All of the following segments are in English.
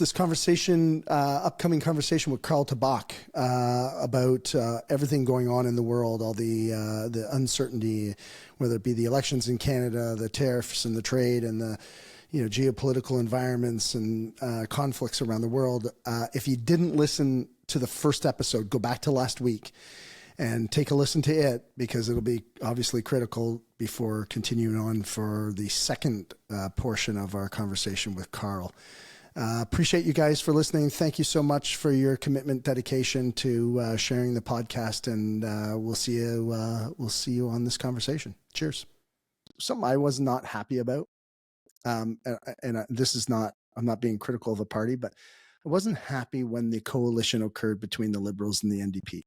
this conversation, upcoming conversation with Karl Tabbakh about everything going on in the world, all the uncertainty, whether it be the elections in Canada, the tariffs and the trade and the geopolitical environments and conflicts around the world. If you didn't listen to the first episode, go back to last week and take a listen to it, because it'll be obviously critical before continuing on for the second portion of our conversation with Karl. Appreciate you guys for listening. Thank you so much for your commitment, dedication to sharing the podcast, and we'll see you on this conversation. Cheers. Something I was not happy about, and this is not, I'm not being critical of a party, but I wasn't happy when the coalition occurred between the Liberals and the NDP.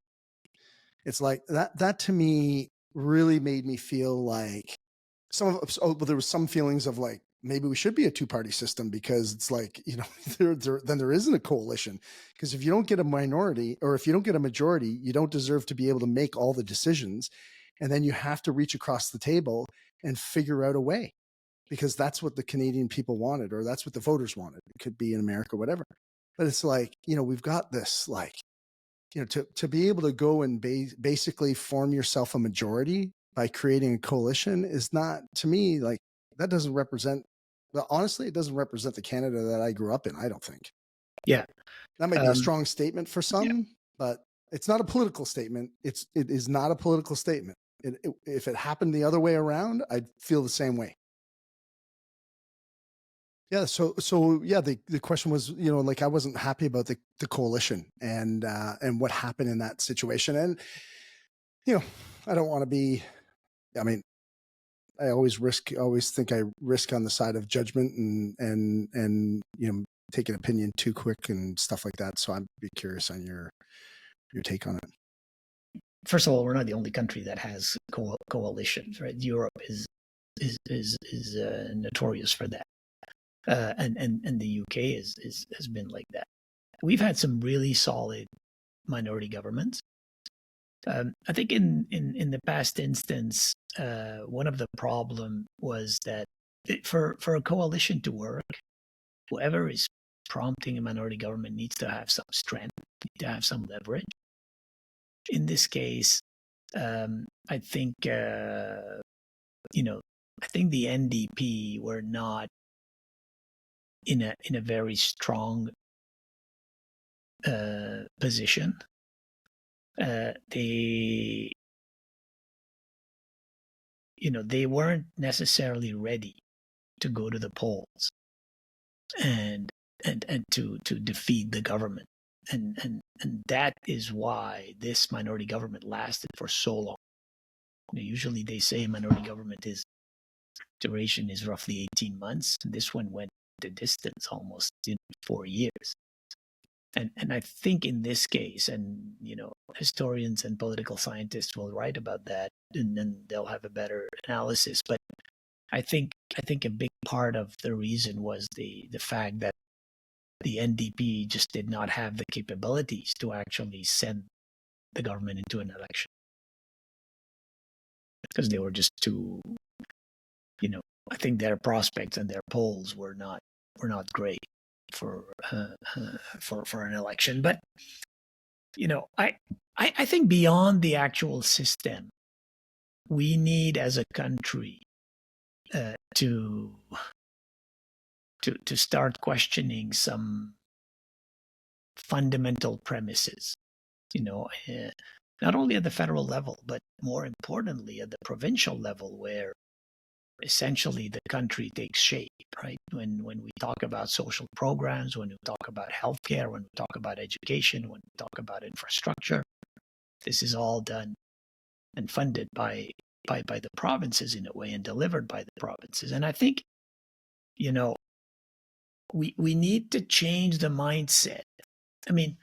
It's like that to me really made me feel like there was some feelings of like, maybe we should be a two-party system, because it's like, then there isn't a coalition, because if you don't get a minority, or if you don't get a majority, you don't deserve to be able to make all the decisions. And then you have to reach across the table and figure out a way, because that's what the Canadian people wanted, or that's what the voters wanted. It could be in America, whatever. But it's like, we've got this, like, to be able to go and basically form yourself a majority by creating a coalition is not, to me, like, that doesn't represent, well, honestly, it doesn't represent the Canada that I grew up in, I don't think. Yeah. That might be a strong statement for some, but it's not a political statement. It is not a political statement. If it happened the other way around, I'd feel the same way. Yeah. So yeah, the question was, like, I wasn't happy about the coalition and what happened in that situation. And, I don't want to be, I mean, I always think I risk on the side of judgment and take an opinion too quick and stuff like that. So I'd be curious on your take on it. First of all, we're not the only country that has coalitions, right? Europe is notorious for that, and the UK has been like that. We've had some really solid minority governments. I think in the past instance, one of the problem was that for a coalition to work, whoever is prompting a minority government needs to have some strength, to have some leverage. In this case, I think I think the NDP were not in a very strong position. They weren't necessarily ready to go to the polls and to defeat the government, and that is why this minority government lasted for so long. Usually they say minority government duration is roughly 18 months, and this one went the distance almost 4 years. And I think in this case, and historians and political scientists will write about that, and then they'll have a better analysis. But I think a big part of the reason was the fact that the NDP just did not have the capabilities to actually send the government into an election, because they were just too, I think their prospects and their polls were not great for an election. But I think beyond the actual system, we need as a country to start questioning some fundamental premises, not only at the federal level, but more importantly at the provincial level, where essentially the country takes shape, right? When we talk about social programs, when we talk about healthcare, when we talk about education, when we talk about infrastructure, this is all done and funded by the provinces in a way, and delivered by the provinces. And I think, we need to change the mindset. I mean,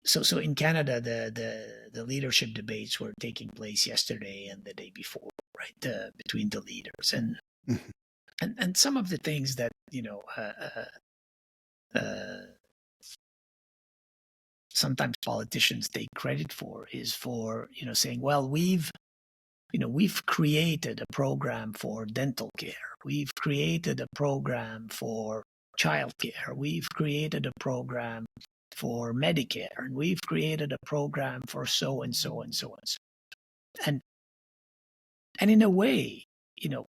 so in Canada, the leadership debates were taking place yesterday and the day before, right? Between the leaders, and some of the things that sometimes politicians take credit for is for saying, well, we've we've created a program for dental care. We've created a program for childcare. We've created a program for Medicare, and we've created a program for so and so and so and so. And in a way,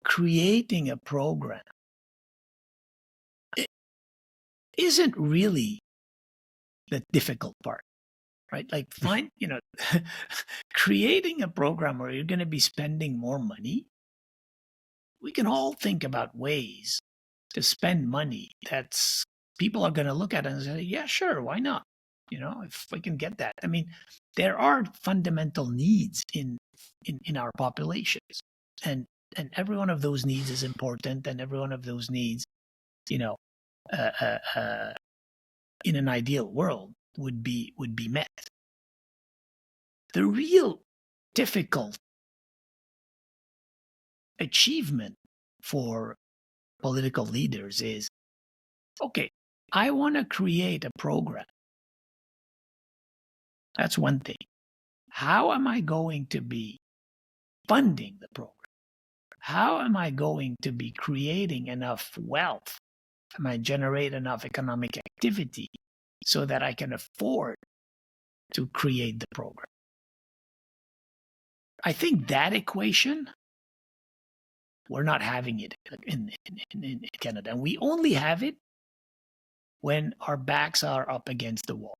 creating a program isn't really the difficult part, right? Like creating a program where you're going to be spending more money. We can all think about ways to spend money that's people are going to look at it and say, yeah, sure, why not? If we can get that. I mean, there are fundamental needs in our populations, and every one of those needs is important, and every one of those needs, in an ideal world would be met. The real difficult achievement for political leaders is, okay, I want to create a program. That's one thing. How am I going to be funding the program? How am I going to be creating enough wealth? Am I generate enough economic activity so that I can afford to create the program? I think that equation, we're not having it in Canada. And we only have it when our backs are up against the wall.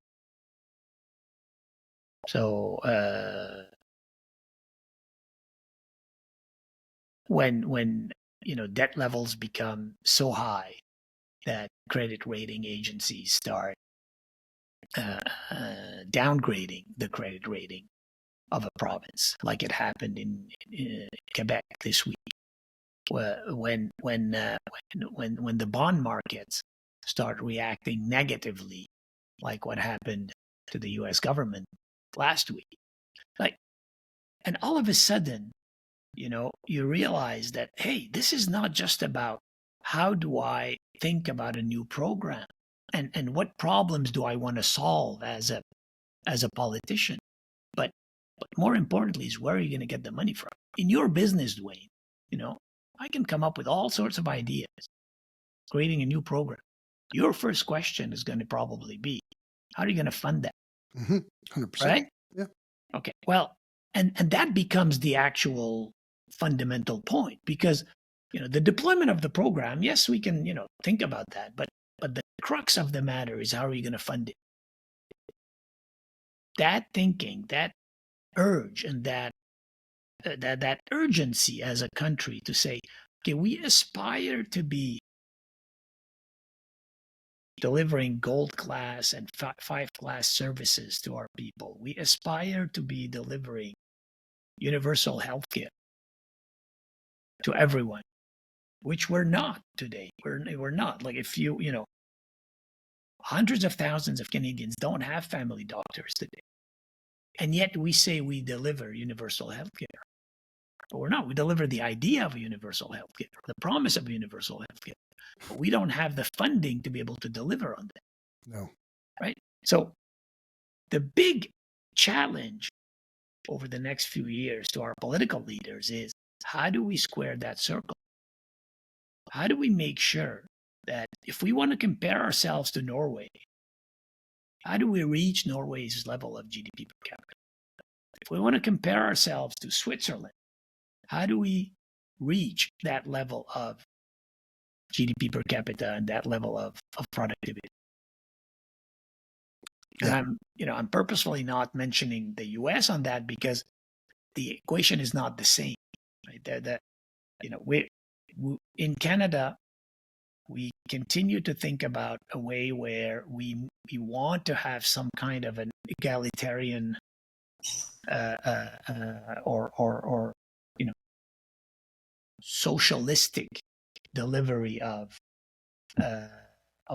So when debt levels become so high that credit rating agencies start downgrading the credit rating of a province, like it happened in Quebec this week, when the bond markets start reacting negatively, like what happened to the U.S. government last week, and all of a sudden, you realize that, hey, this is not just about how do I think about a new program and what problems do I want to solve as a politician, but more importantly is where are you going to get the money from? In your business, Dwayne, I can come up with all sorts of ideas, creating a new program. Your first question is going to probably be, how are you going to fund that? 100%. Right? Yeah. Okay. Well, and that becomes the actual fundamental point, because the deployment of the program, yes, we can think about that, but the crux of the matter is, how are you going to fund it? That thinking, that urge, and that urgency as a country to say, okay, we aspire to be delivering gold class and five class services to our people. We aspire to be delivering universal health care to everyone, which we're not today. We're not. Like, if hundreds of thousands of Canadians don't have family doctors today. And yet we say we deliver universal health care. But we're not. We deliver the idea of a universal health care, the promise of universal health care. But we don't have the funding to be able to deliver on that. No. Right? So the big challenge over the next few years to our political leaders is, how do we square that circle? How do we make sure that if we want to compare ourselves to Norway, how do we reach Norway's level of GDP per capita? If we want to compare ourselves to Switzerland, how do we reach that level of GDP per capita and that level of productivity? Yeah. And I'm purposefully not mentioning the US on that, because the equation is not the same. Right? We in Canada, we continue to think about a way where we want to have some kind of an egalitarian or socialistic delivery of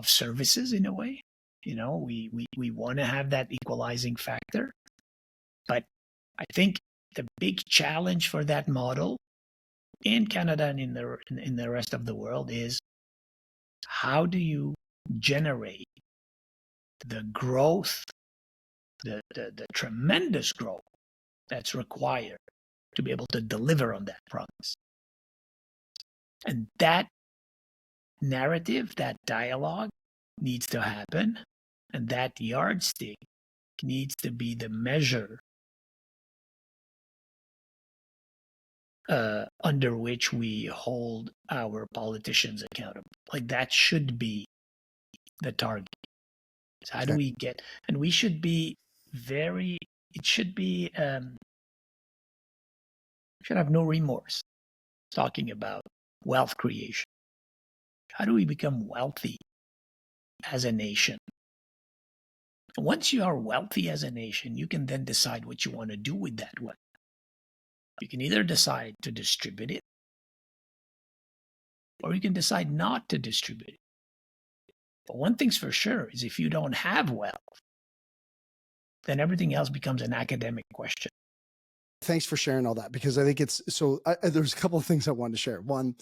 services in a way. We want to have that equalizing factor, but I think the big challenge for that model in Canada and in the rest of the world is, how do you generate the growth, the tremendous growth that's required to be able to deliver on that promise. And that narrative, that dialogue needs to happen. And that yardstick needs to be the measure under which we hold our politicians accountable. Like that should be the target. So how do we get, and we should be very, it should be, should have no remorse talking about wealth creation. How do we become wealthy as a nation? Once you are wealthy as a nation, you can then decide what you want to do with that wealth. You can either decide to distribute it, or you can decide not to distribute it. But one thing's for sure is if you don't have wealth, then everything else becomes an academic question. Thanks for sharing all that, because I think it's so. There's a couple of things I wanted to share. One,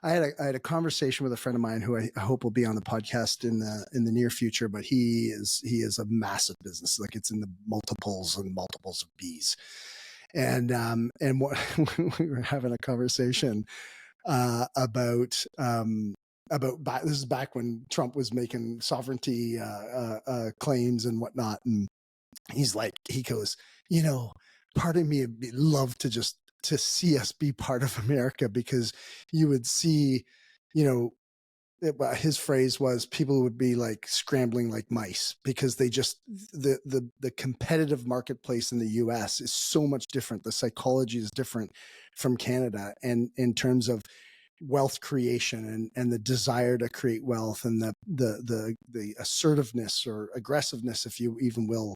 I had a conversation with a friend of mine who I hope will be on the podcast in the near future. But he is a massive business, like it's in the multiples and multiples of B's. And what we were having a conversation about this is back when Trump was making sovereignty claims and whatnot, and he goes, part of me would love to see us be part of America, because you would see, his phrase was, people would be like scrambling like mice, because they just, the competitive marketplace in the US is so much different. The psychology is different from Canada, and in terms of wealth creation and the desire to create wealth, and the assertiveness or aggressiveness, if you even will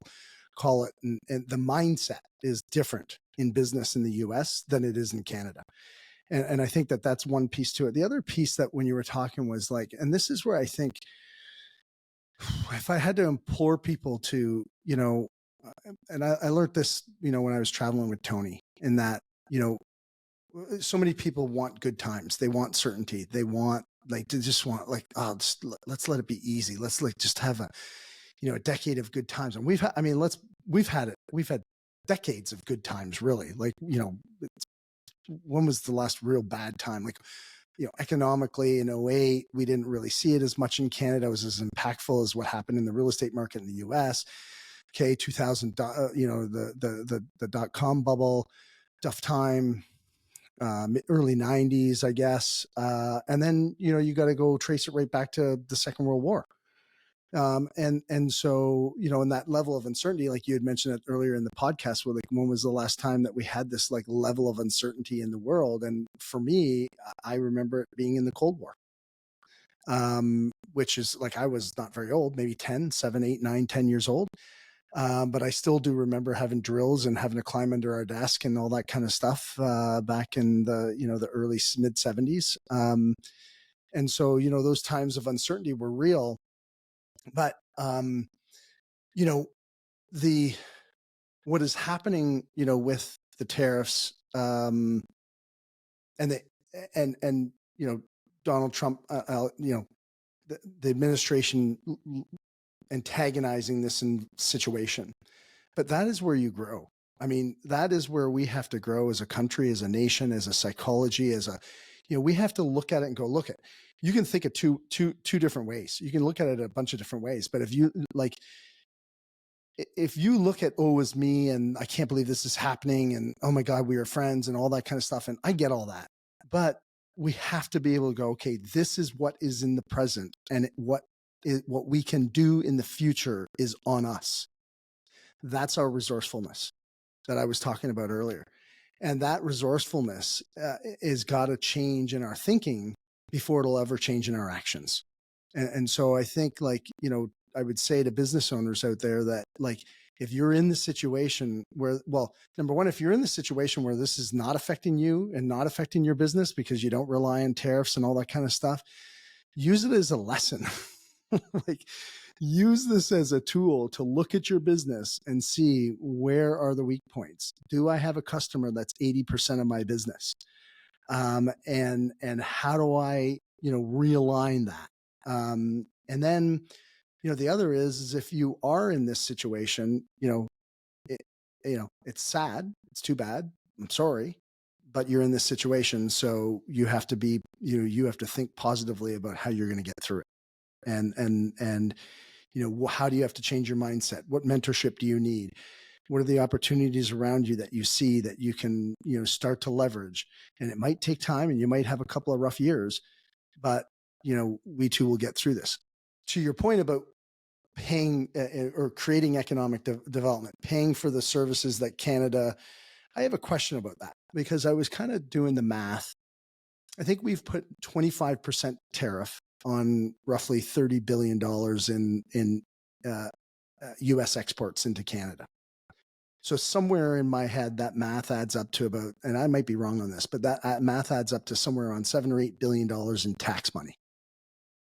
call it, and the mindset is different in business in the US than it is in Canada. And I think that that's one piece to it. The other piece that when you were talking was like, and this is where I think if I had to implore people to, and I learned this, when I was traveling with Tony, in that, so many people want good times. They want certainty. They want let's let it be easy. Let's just have a decade of good times. And we've had decades of good times, really. When was the last real bad time? Economically in 08, we didn't really see it as much in Canada. It was as impactful as what happened in the real estate market in the US. Okay. 2000, the dot-com bubble, tough time, early 90s, I guess. And then, you got to go trace it right back to the Second World War. And so, in that level of uncertainty, like you had mentioned it earlier in the podcast, where when was the last time that we had this level of uncertainty in the world? And for me, I remember it being in the Cold War, which is I was not very old, maybe 7, 8, 9, 10 years old. But I still do remember having drills and having to climb under our desk and all that kind of stuff, back in the early mid 70s. And so, those times of uncertainty were real. But, what is happening, with the tariffs, and Donald Trump, the administration antagonizing this situation, but that is where you grow. I mean, that is where we have to grow as a country, as a nation, as a psychology, we have to look at it and go, you can think of two different ways. You can look at it a bunch of different ways, but if you look at, oh, it was me and I can't believe this is happening, and oh my God, we are friends and all that kind of stuff. And I get all that, but we have to be able to go, okay, this is what is in the present, and what we can do in the future is on us. That's our resourcefulness that I was talking about earlier. And that resourcefulness is got to change in our thinking before it'll ever change in our actions. And so I think I would say to business owners out there that if you're in the situation where, number one, if you're in the situation where this is not affecting you and not affecting your business because you don't rely on tariffs and all that kind of stuff, use it as a lesson. Use this as a tool to look at your business and see, where are the weak points? Do I have a customer that's 80% of my business? And how do I, realign that? And then, the other is if you are in this situation, it's sad. It's too bad. I'm sorry. but you're in this situation, so you have to be, you have to think positively about how you're going to get through it. And how do you have to change your mindset? What mentorship do you need? What are the opportunities around you that you see that you can, start to leverage? And it might take time, and you might have a couple of rough years, but we too will get through this. To your point about paying or creating economic development, paying for the services that Canada, I have a question about that, because I was kind of doing the math. I think we've put 25% tariff on roughly $30 billion in US exports into Canada. So somewhere in my head, that math adds up to about, and I might be wrong on this, but that math adds up to somewhere around $7 or $8 billion in tax money.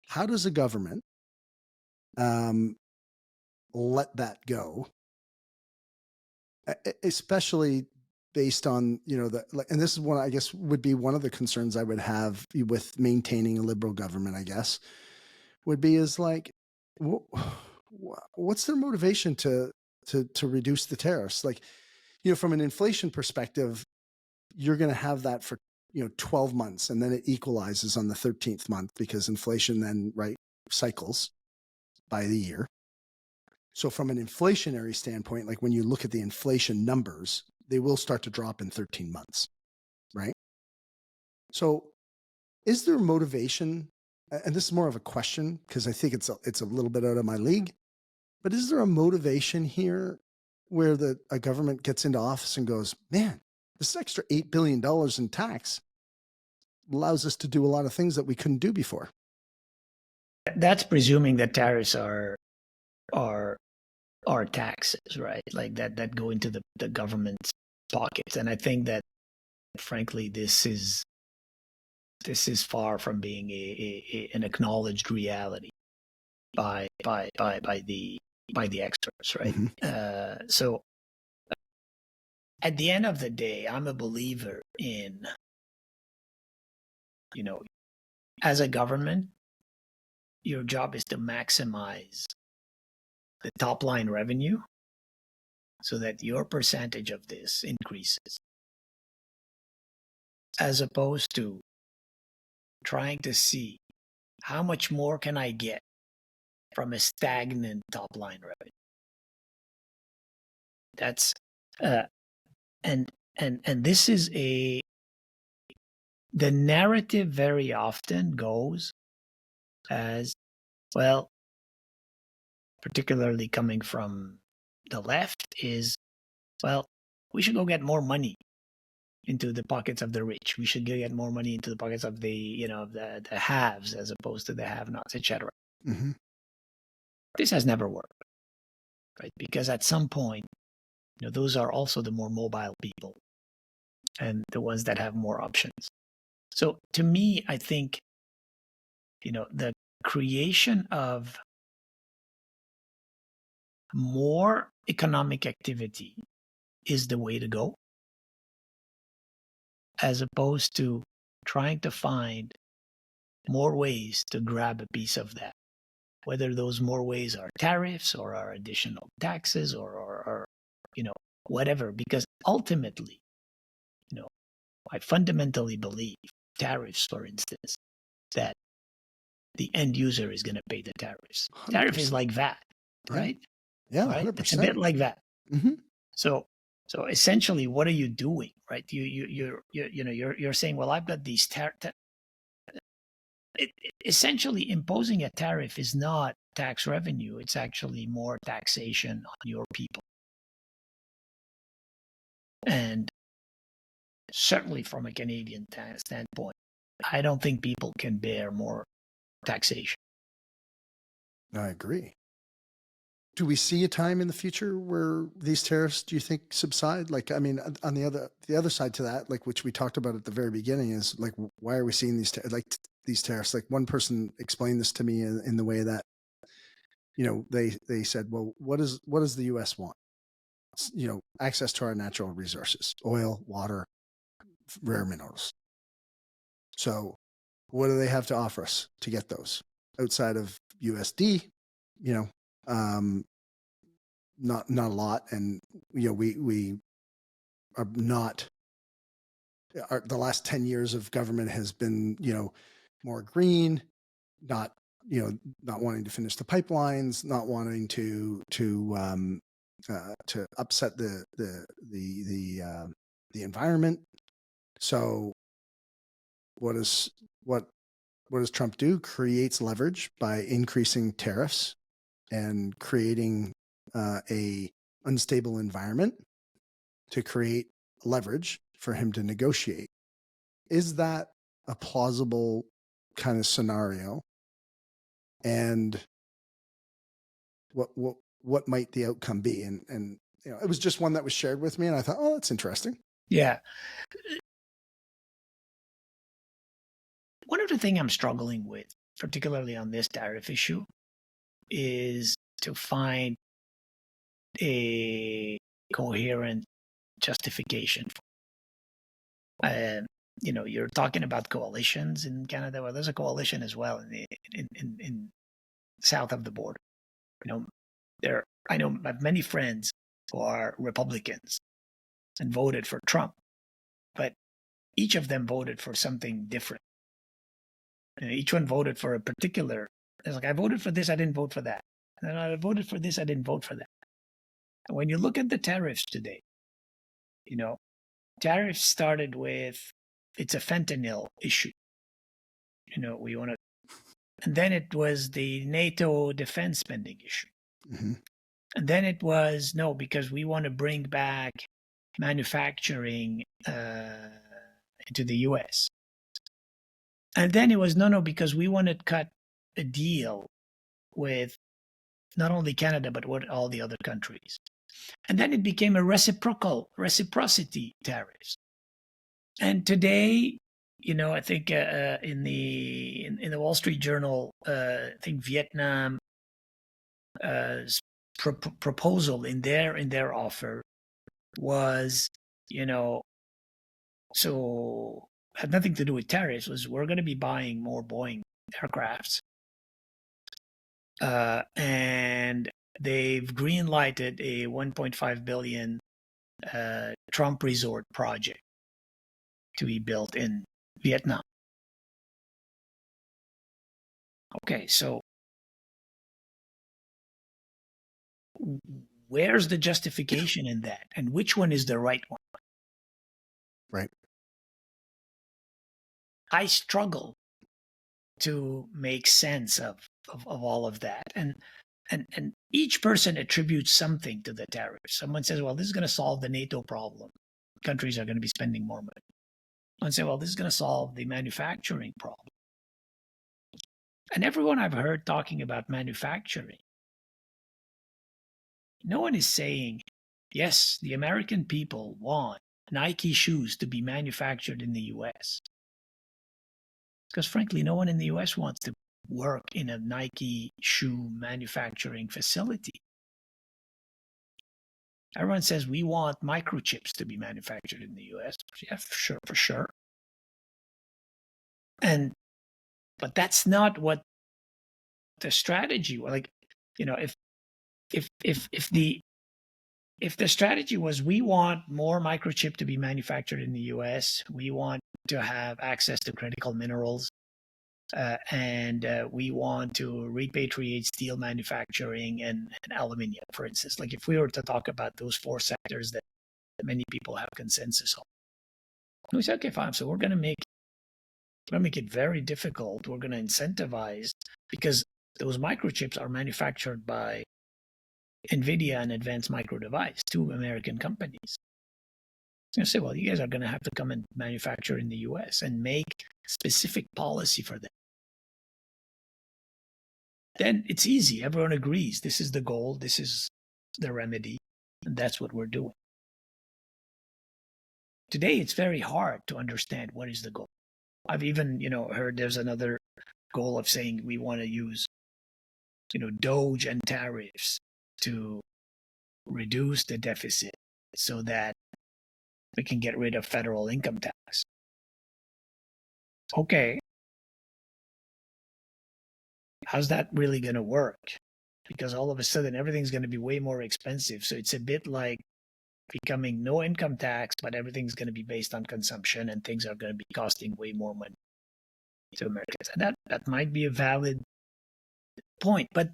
How does a government let that go, especially based on, and this is one, I guess, would be one of the concerns I would have with maintaining a liberal government, I guess, would be is like, what's their motivation to reduce the tariffs? Like, from an inflation perspective, you're going to have that for, 12 months, and then it equalizes on the 13th month, because inflation then, cycles by the year. So from an inflationary standpoint, like when you look at the inflation numbers, they will start to drop in 13 months, right? So is there motivation? And this is more of a question, because I think it's a little bit out of my league, but is there a motivation here where a government gets into office and goes, man, this extra $8 billion in tax allows us to do a lot of things that we couldn't do before? That's presuming that tariffs are taxes, right? Like that go into the government's pockets. And I think that, frankly, this is far from being an acknowledged reality by the experts, right? Mm-hmm. So at the end of the day, I'm a believer in, as a government, your job is to maximize the top line revenue so that your percentage of this increases, as opposed to trying to see how much more can I get from a stagnant top line revenue. That's and this is the narrative very often goes as, well, particularly coming from the left, is, well, we should go get more money into the pockets of the rich. We should get more money into the pockets of the haves as opposed to the have-nots, etc. Mm-hmm. This has never worked, right? Because at some point, those are also the more mobile people and the ones that have more options. So to me, I think, the creation of more economic activity is the way to go, as opposed to trying to find more ways to grab a piece of that, whether those more ways are tariffs or are additional taxes or whatever. Because ultimately, I fundamentally believe tariffs, for instance, that the end user is going to pay the tariffs. 100%. Tariff is like VAT, right? Yeah, right? 100%. It's a bit like that. Mm-hmm. So essentially, what are you doing, right? You're saying, well, I've got these essentially imposing a tariff is not tax revenue; it's actually more taxation on your people. And certainly, from a Canadian standpoint, I don't think people can bear more taxation. I agree. Do we see a time in the future where these tariffs, do you think, subside? Like, I mean, on the other side to that, like, which we talked about at the very beginning, is like, why are we seeing these tariffs? Like, one person explained this to me in the way that, they said, well, what does the U.S. want? Access to our natural resources, oil, water, rare minerals. So what do they have to offer us to get those outside of USD? Not a lot. And, we are not the last 10 years of government has been, more green, not, not wanting to finish the pipelines, not wanting to upset the environment. So what does Trump do? Creates leverage by increasing tariffs and creating a unstable environment to create leverage for him to negotiate. Is that a plausible kind of scenario? And what might the outcome be? And it was just one that was shared with me, and I thought, oh, that's interesting. Yeah. One of the things I'm struggling with, particularly on this tariff issue, is to find a coherent justification. You're talking about coalitions in Canada. Well, there's a coalition as well in south of the border. I have many friends who are Republicans and voted for Trump, but each of them voted for something different. Each one voted for a particular. It's like, I voted for this, I didn't vote for that. And I voted for this, I didn't vote for that. And when you look at the tariffs today, tariffs started with, it's a fentanyl issue. We want to, and then it was the NATO defense spending issue. Mm-hmm. And then it was, no, because we want to bring back manufacturing into the US. And then it was, no, because we want to cut a deal with not only Canada, but with all the other countries. And then it became a reciprocity tariffs. And today, I think in the Wall Street Journal, I think Vietnam proposal in their offer was, so had nothing to do with tariffs, was we're going to be buying more Boeing aircrafts. And they've green-lighted a $1.5 billion Trump resort project to be built in Vietnam. Okay, so where's the justification in that? And which one is the right one? Right. I struggle to make sense of all of that. And each person attributes something to the tariffs. Someone says, well, this is going to solve the NATO problem. Countries are going to be spending more money. Someone says, well, this is going to solve the manufacturing problem. And everyone I've heard talking about manufacturing, no one is saying, yes, the American people want Nike shoes to be manufactured in the US. Because frankly, no one in the US wants to work in a Nike shoe manufacturing facility. Everyone says we want microchips to be manufactured in the US. Yeah, for sure. But that's not what the strategy was. Like, if the strategy was we want more microchip to be manufactured in the US, we want to have access to critical minerals, and we want to repatriate steel manufacturing and aluminium, for instance. Like if we were to talk about those four sectors that many people have consensus on, we say, okay, fine. So we're going to make it very difficult. We're going to incentivize, because those microchips are manufactured by NVIDIA and Advanced Micro Device, two American companies. I say, well, you guys are going to have to come and manufacture in the US and make specific policy for them. Then it's easy. Everyone agrees. This is the goal. This is the remedy. And that's what we're doing. Today, it's very hard to understand what is the goal. I've even, heard there's another goal of saying we want to use, Doge and tariffs to reduce the deficit so that we can get rid of federal income tax. Okay. How's that really going to work? Because all of a sudden everything's going to be way more expensive. So it's a bit like becoming no income tax, but everything's going to be based on consumption, and things are going to be costing way more money to Americans. And that might be a valid point, but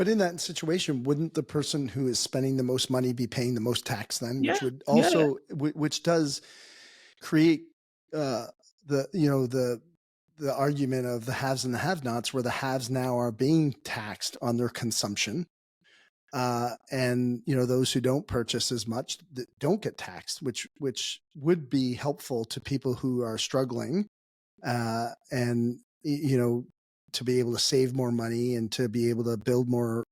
in that situation, wouldn't the person who is spending the most money be paying the most tax then? yeah, Which would yeah, also, which does create the argument of the haves and the have-nots, where the haves now are being taxed on their consumption, and those who don't purchase as much don't get taxed, which would be helpful to people who are struggling, and to be able to save more money and to be able to build more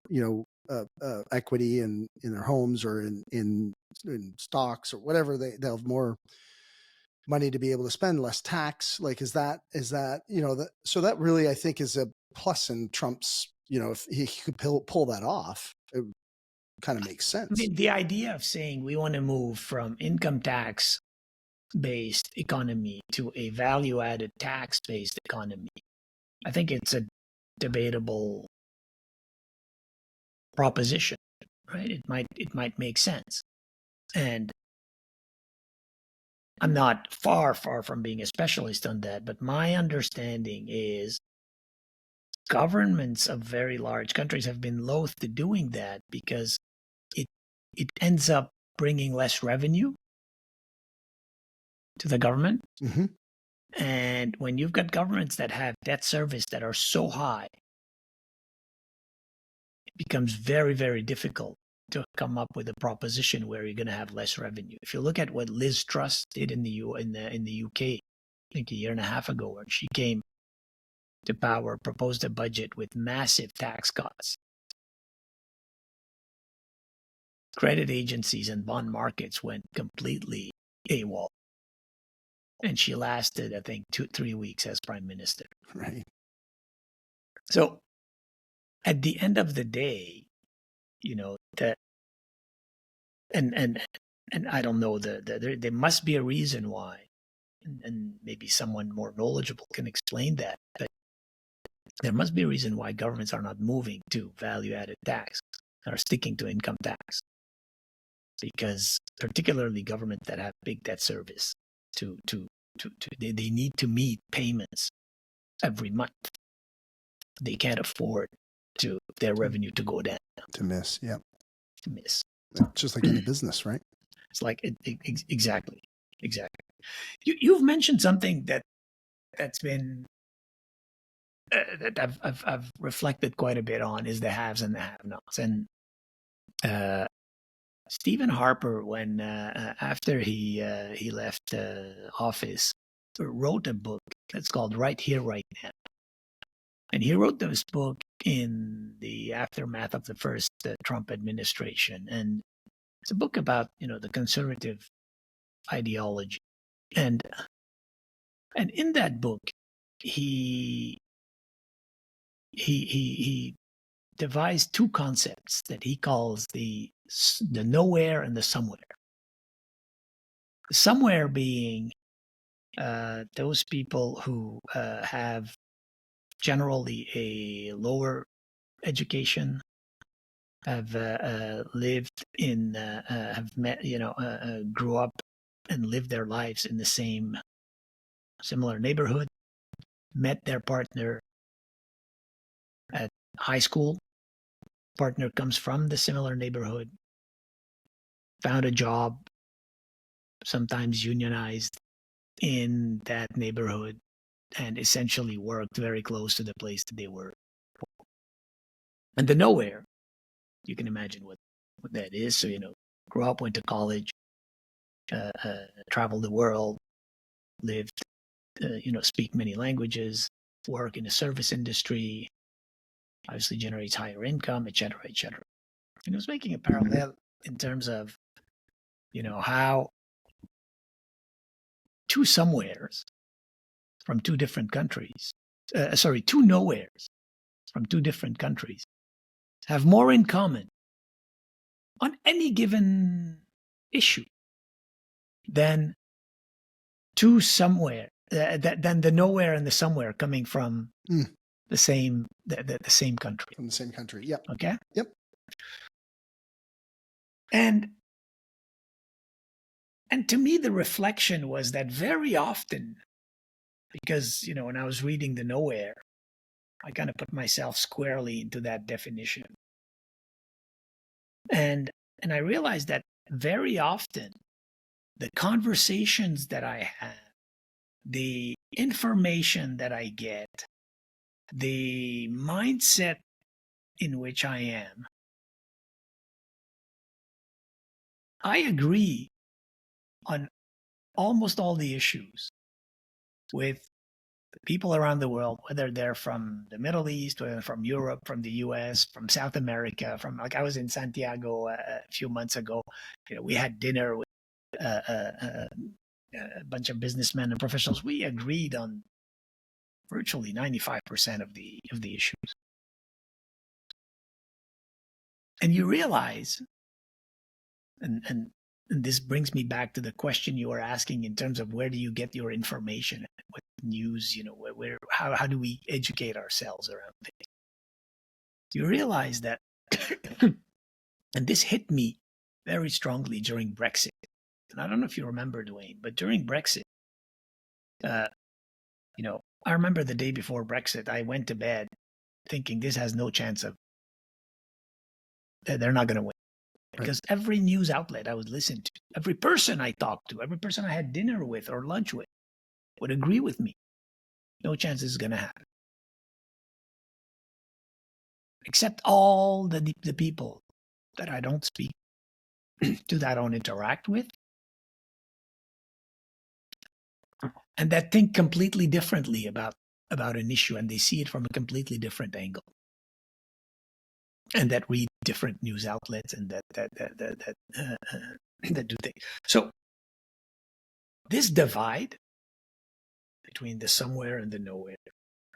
equity in their homes or in stocks or whatever. They'll have more money to be able to spend, less tax. Like, is that so that really, I think, is a plus in Trump's, if he could pull that off, it kind of makes sense. The idea of saying we want to move from income tax based economy to a value added tax based economy, I think it's a debatable proposition, right? It might make sense. And I'm not far from being a specialist on that, but my understanding is governments of very large countries have been loath to doing that because it ends up bringing less revenue to the government. Mm-hmm. And when you've got governments that have debt service that are so high, it becomes very, very difficult to come up with a proposition where you're going to have less revenue. If you look at what Liz Truss did in the UK, I think a year and a half ago, when she came to power, proposed a budget with massive tax cuts. Credit agencies and bond markets went completely AWOL. And she lasted, I think, 2-3 weeks as prime minister. Right. So at the end of the day, that and I don't know, there must be a reason why, and maybe someone more knowledgeable can explain that. But there must be a reason why governments are not moving to value-added tax, are sticking to income tax. Because particularly governments that have big debt service, they need to meet payments every month. They can't afford their revenue to go down. To miss, yeah. To miss. Just like any business, right? It's like exactly. You've mentioned something that's been that I've reflected quite a bit on, is the haves and the have-nots. And Stephen Harper, when after he left office, wrote a book that's called Right Here, Right Now. And he wrote this book in the aftermath of the first Trump administration. And it's a book about, the conservative ideology. And in that book, he devised two concepts that he calls the nowhere and the somewhere. Somewhere being those people who have generally a lower education, have lived in, have met, grew up and lived their lives in the similar neighborhood, met their partner at high school. Partner comes from the similar neighborhood, found a job, sometimes unionized in that neighborhood, and essentially worked very close to the place that they were. And the nowhere, you can imagine what that is. So, grew up, went to college, traveled the world, lived, speak many languages, work in the service industry, obviously generates higher income, et cetera, et cetera. And it was making a parallel in terms of, how two somewheres from two different countries, two nowheres from two different countries have more in common on any given issue than two somewhere, than the nowhere and the somewhere coming from the same country. From the same country, yep. Okay? Yep. And And to me, the reflection was that very often, because, when I was reading The Nowhere, I kind of put myself squarely into that definition. And I realized that very often the conversations that I have, the information that I get, the mindset in which I am, I agree on almost all the issues with the people around the world, whether they're from the Middle East, whether from Europe, from the US, from South America, I was in Santiago a few months ago. We had dinner with a bunch of businessmen and professionals. We agreed on virtually 95% of the issues. And you realize, and this brings me back to the question you were asking in terms of where do you get your information, what news, how do we educate ourselves around things? You realize that, and this hit me very strongly during Brexit. And I don't know if you remember, Dwayne, but during Brexit, I remember the day before Brexit, I went to bed thinking this has no chance of, they're not going to win. Because every news outlet I would listen to, every person I talked to, every person I had dinner with or lunch with would agree with me. No chance this is going to happen. Except all the people that I don't speak to, that I don't interact with, and that think completely differently about an issue, and they see it from a completely different angle, and that read different news outlets, and that do things. So this divide between the somewhere and the nowhere,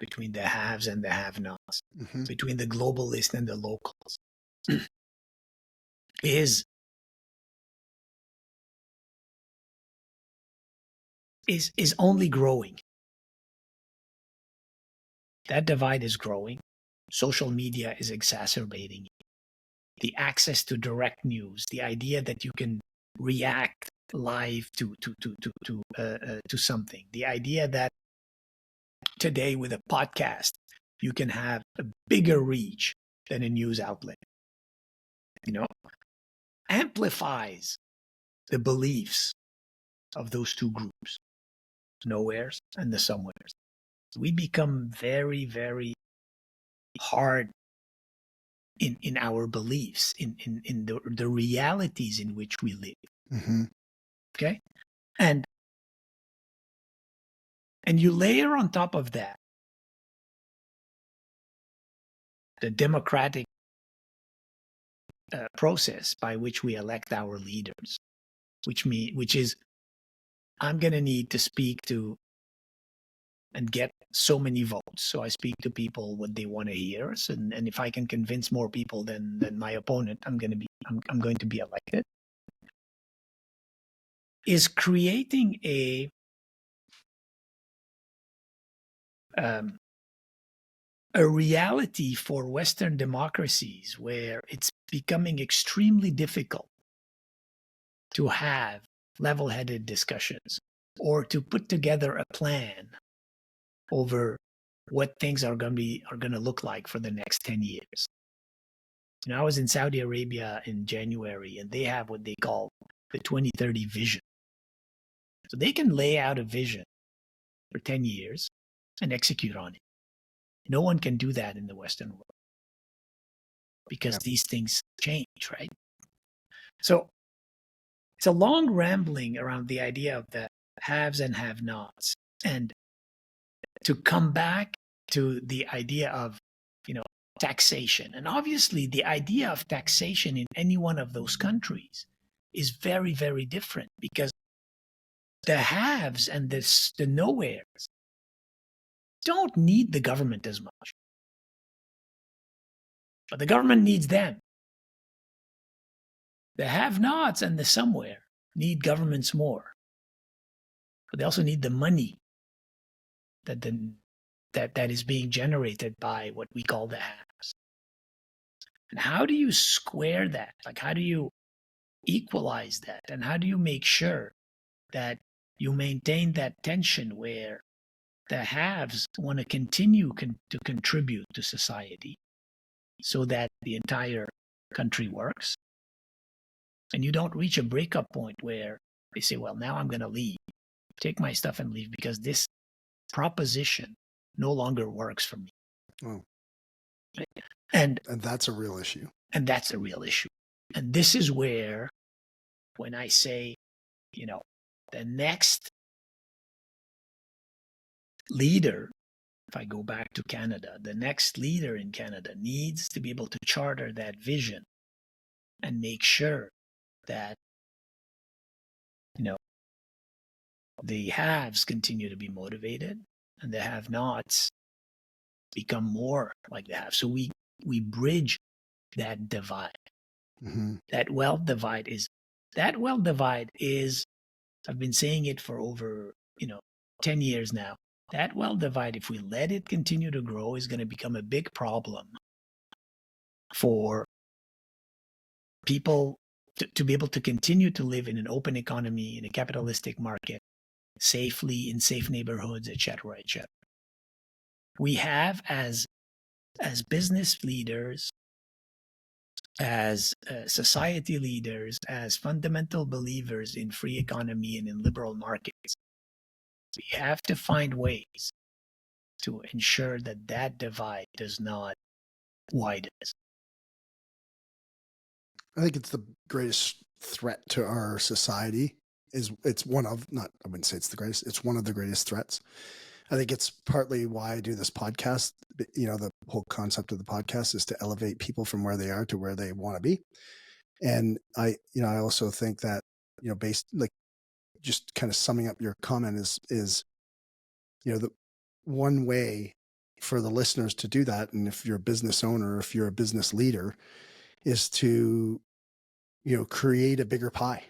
between the haves and the have-nots, between the globalists and the locals, is only growing. That divide is growing. Social media is exacerbating it. The access to direct news, the idea that you can react live to something, the idea that today with a podcast you can have a bigger reach than a news outlet, amplifies the beliefs of those two groups, nowheres and the somewheres. We become very, very hard in our beliefs, in the realities in which we live. Okay? And you layer on top of that the democratic process by which we elect our leaders, which is, I'm going to need to speak to and get so many votes. So I speak to people what they want to hear. So, and if I can convince more people than my opponent, I'm going to be elected. Is creating a reality for Western democracies where it's becoming extremely difficult to have level-headed discussions or to put together a plan over what things are going to look like for the next 10 years. I was in Saudi Arabia in January, and they have what they call the 2030 vision. So they can lay out a vision for 10 years and execute on it. No one can do that in the Western world because these things change, right? So it's a long rambling around the idea of the haves and have-nots, and to come back to the idea of, taxation. And obviously the idea of taxation in any one of those countries is very, very different, because the haves and the nowheres don't need the government as much. But the government needs them. The have-nots and the somewhere need governments more. But they also need the money that is being generated by what we call the haves. And how do you square that? Like, how do you equalize that? And how do you make sure that you maintain that tension where the haves want to continue to contribute to society so that the entire country works. And you don't reach a breakup point where they say, well, now I'm going to leave, take my stuff and leave because this proposition no longer works for me. Oh. And that's a real issue. And that's a real issue. And this is where, when I say, the next leader, if I go back to Canada, the next leader in Canada needs to be able to charter that vision and make sure that, the haves continue to be motivated and the have-nots become more like the have. So we bridge that divide. Mm-hmm. That wealth divide is, I've been saying it for over, 10 years now. That wealth divide, if we let it continue to grow, is going to become a big problem for people to be able to continue to live in an open economy, in a capitalistic market, safely, in safe neighborhoods, etc., etc. We have, as business leaders, as society leaders, as fundamental believers in free economy and in liberal markets, we have to find ways to ensure that that divide does not widen. I think it's the greatest threat to our society. It's one of, not, I wouldn't say it's the greatest, it's one of the greatest threats. I think it's partly why I do this podcast. The whole concept of the podcast is to elevate people from where they are to where they want to be. And I also think that, based, like, just kind of summing up your comment is the one way for the listeners to do that. And if you're a business owner, if you're a business leader, is to, create a bigger pie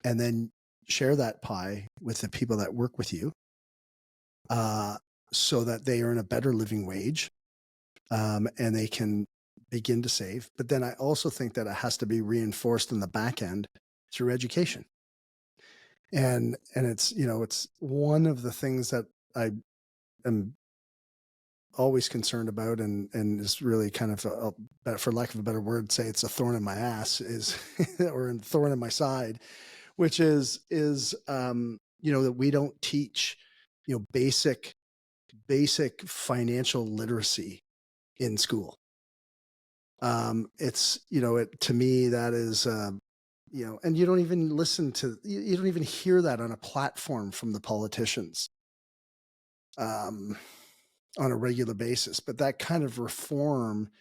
and then share that pie with the people that work with you, so that they earn a better living wage, and they can begin to save. But then I also think that it has to be reinforced in the back end through education. And it's, it's one of the things that I am always concerned about, and is really kind of, for lack of a better word, say it's a thorn in my ass, is or a thorn in my side, which is that we don't teach basic financial literacy in school. It's to me that is and you don't even you don't even hear that on a platform from the politicians on a regular basis. But that kind of reform,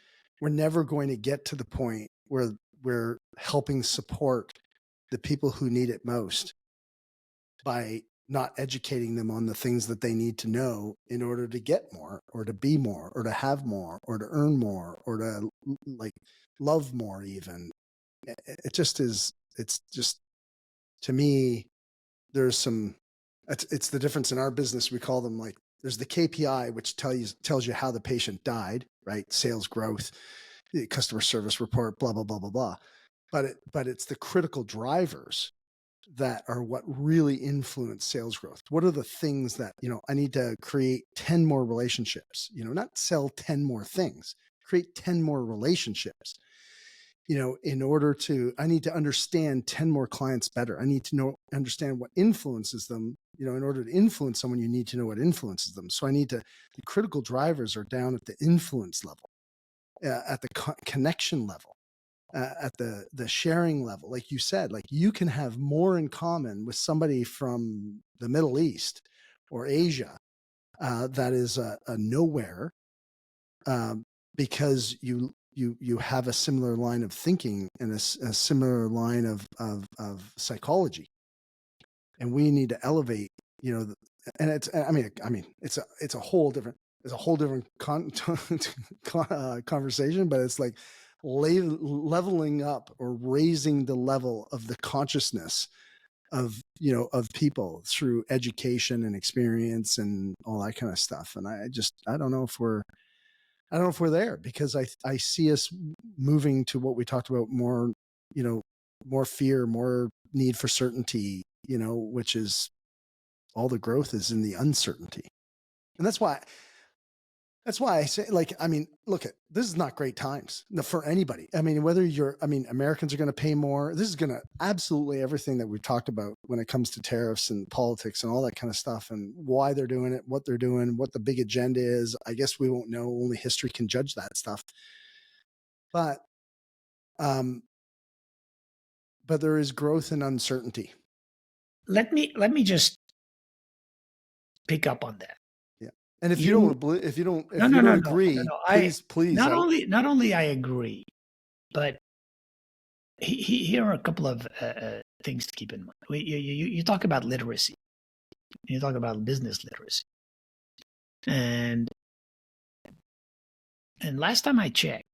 we're never going to get to the point where we're helping support the people who need it most by not educating them on the things that they need to know in order to get more, or to be more, or to have more, or to earn more, or to love more even. It just is, it's just, to me, it's the difference in our business. We call them, like, there's the KPI, which tells you how the patient died, right? Sales growth, customer service report, blah, blah, blah, blah, blah. But it's the critical drivers that are what really influence sales growth. What are the things that, I need to create 10 more relationships, not sell 10 more things, create 10 more relationships. I need to understand 10 more clients better. I need to understand what influences them. In order to influence someone, you need to know what influences them. So the critical drivers are down at the influence level, at the connection level, at the sharing level. Like you said, like, you can have more in common with somebody from the Middle East or Asia that is a nowhere, because you have a similar line of thinking and a similar line of psychology. And we need to elevate, and it's a whole different conversation, but it's like leveling up or raising the level of the consciousness of people through education and experience and all that kind of stuff. And I don't know if we're there, because I see us moving to what we talked about more, more fear, more need for certainty, which is all the growth is in the uncertainty. And that's why I say, look, this is not great times for anybody. Americans are going to pay more. This is going to absolutely everything that we've talked about when it comes to tariffs and politics and all that kind of stuff, and why they're doing it, what they're doing, what the big agenda is. I guess we won't know. Only history can judge that stuff. But there is growth and uncertainty. Let me just pick up on that. And if you don't agree, please. Not only I agree, but here are a couple of things to keep in mind. You talk about literacy, you talk about business literacy, and last time I checked,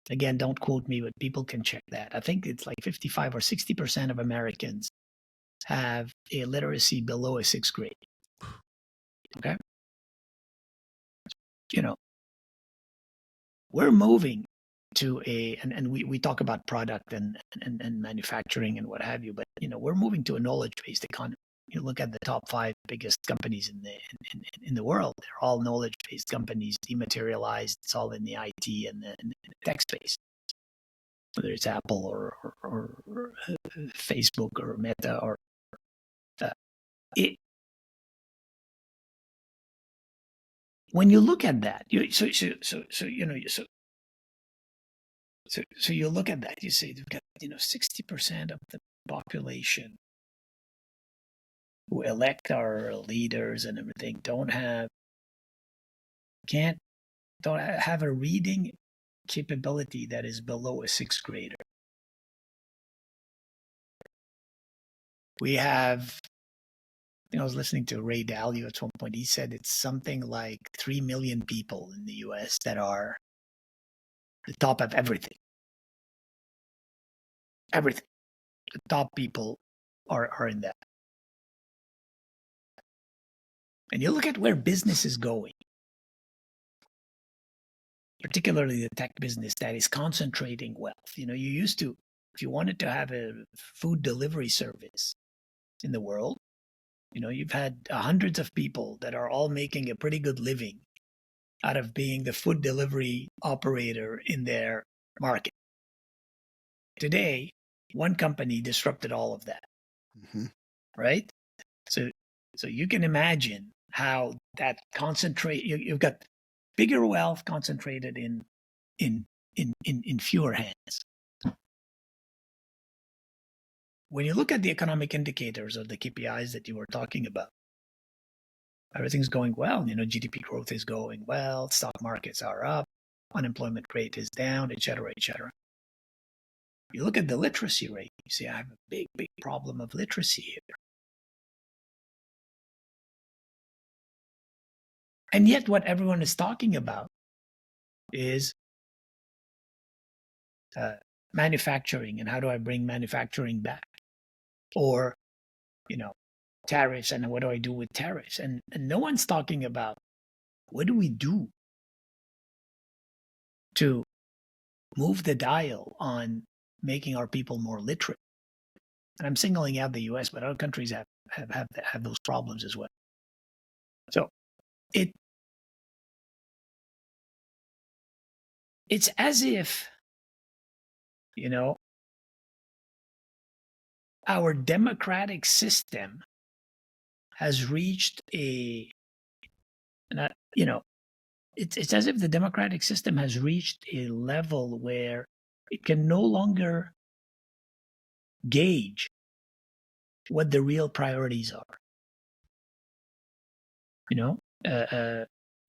again, don't quote me, but people can check that. I think it's like 55 or 60% of Americans have a literacy below a 6th grade. Okay. We're moving to and we talk about product and manufacturing and what have you, but we're moving to a knowledge-based economy. You look at the top 5 biggest companies in the world; they're all knowledge-based companies, dematerialized. It's all in the IT and the tech space, whether it's Apple or Facebook or Meta or it. When you look at that, so you look at that, you say you've got 60% of the population who elect our leaders and everything don't have a reading capability that is below a 6th grader. We have. I was listening to Ray Dalio at one point. He said it's something like 3 million people in the U.S. that are the top of everything. Everything. The top people are in that. And you look at where business is going, particularly the tech business that is concentrating wealth. You used to, if you wanted to have a food delivery service in the world, you've had hundreds of people that are all making a pretty good living out of being the food delivery operator in their market. Today, one company disrupted all of that, right? So you can imagine how that concentrate. You've got bigger wealth concentrated in fewer hands. When you look at the economic indicators or the KPIs that you were talking about, everything's going well. GDP growth is going well, stock markets are up, unemployment rate is down, et cetera, et cetera. You look at the literacy rate, you say, I have a big, big problem of literacy here. And yet what everyone is talking about is manufacturing and how do I bring manufacturing back? Or, tariffs and what do I do with tariffs? And no one's talking about what do we do to move the dial on making our people more literate. And I'm singling out the US, but other countries have those problems as well. So it's as if, our democratic system has reached it's as if the democratic system has reached a level where it can no longer gauge what the real priorities are. You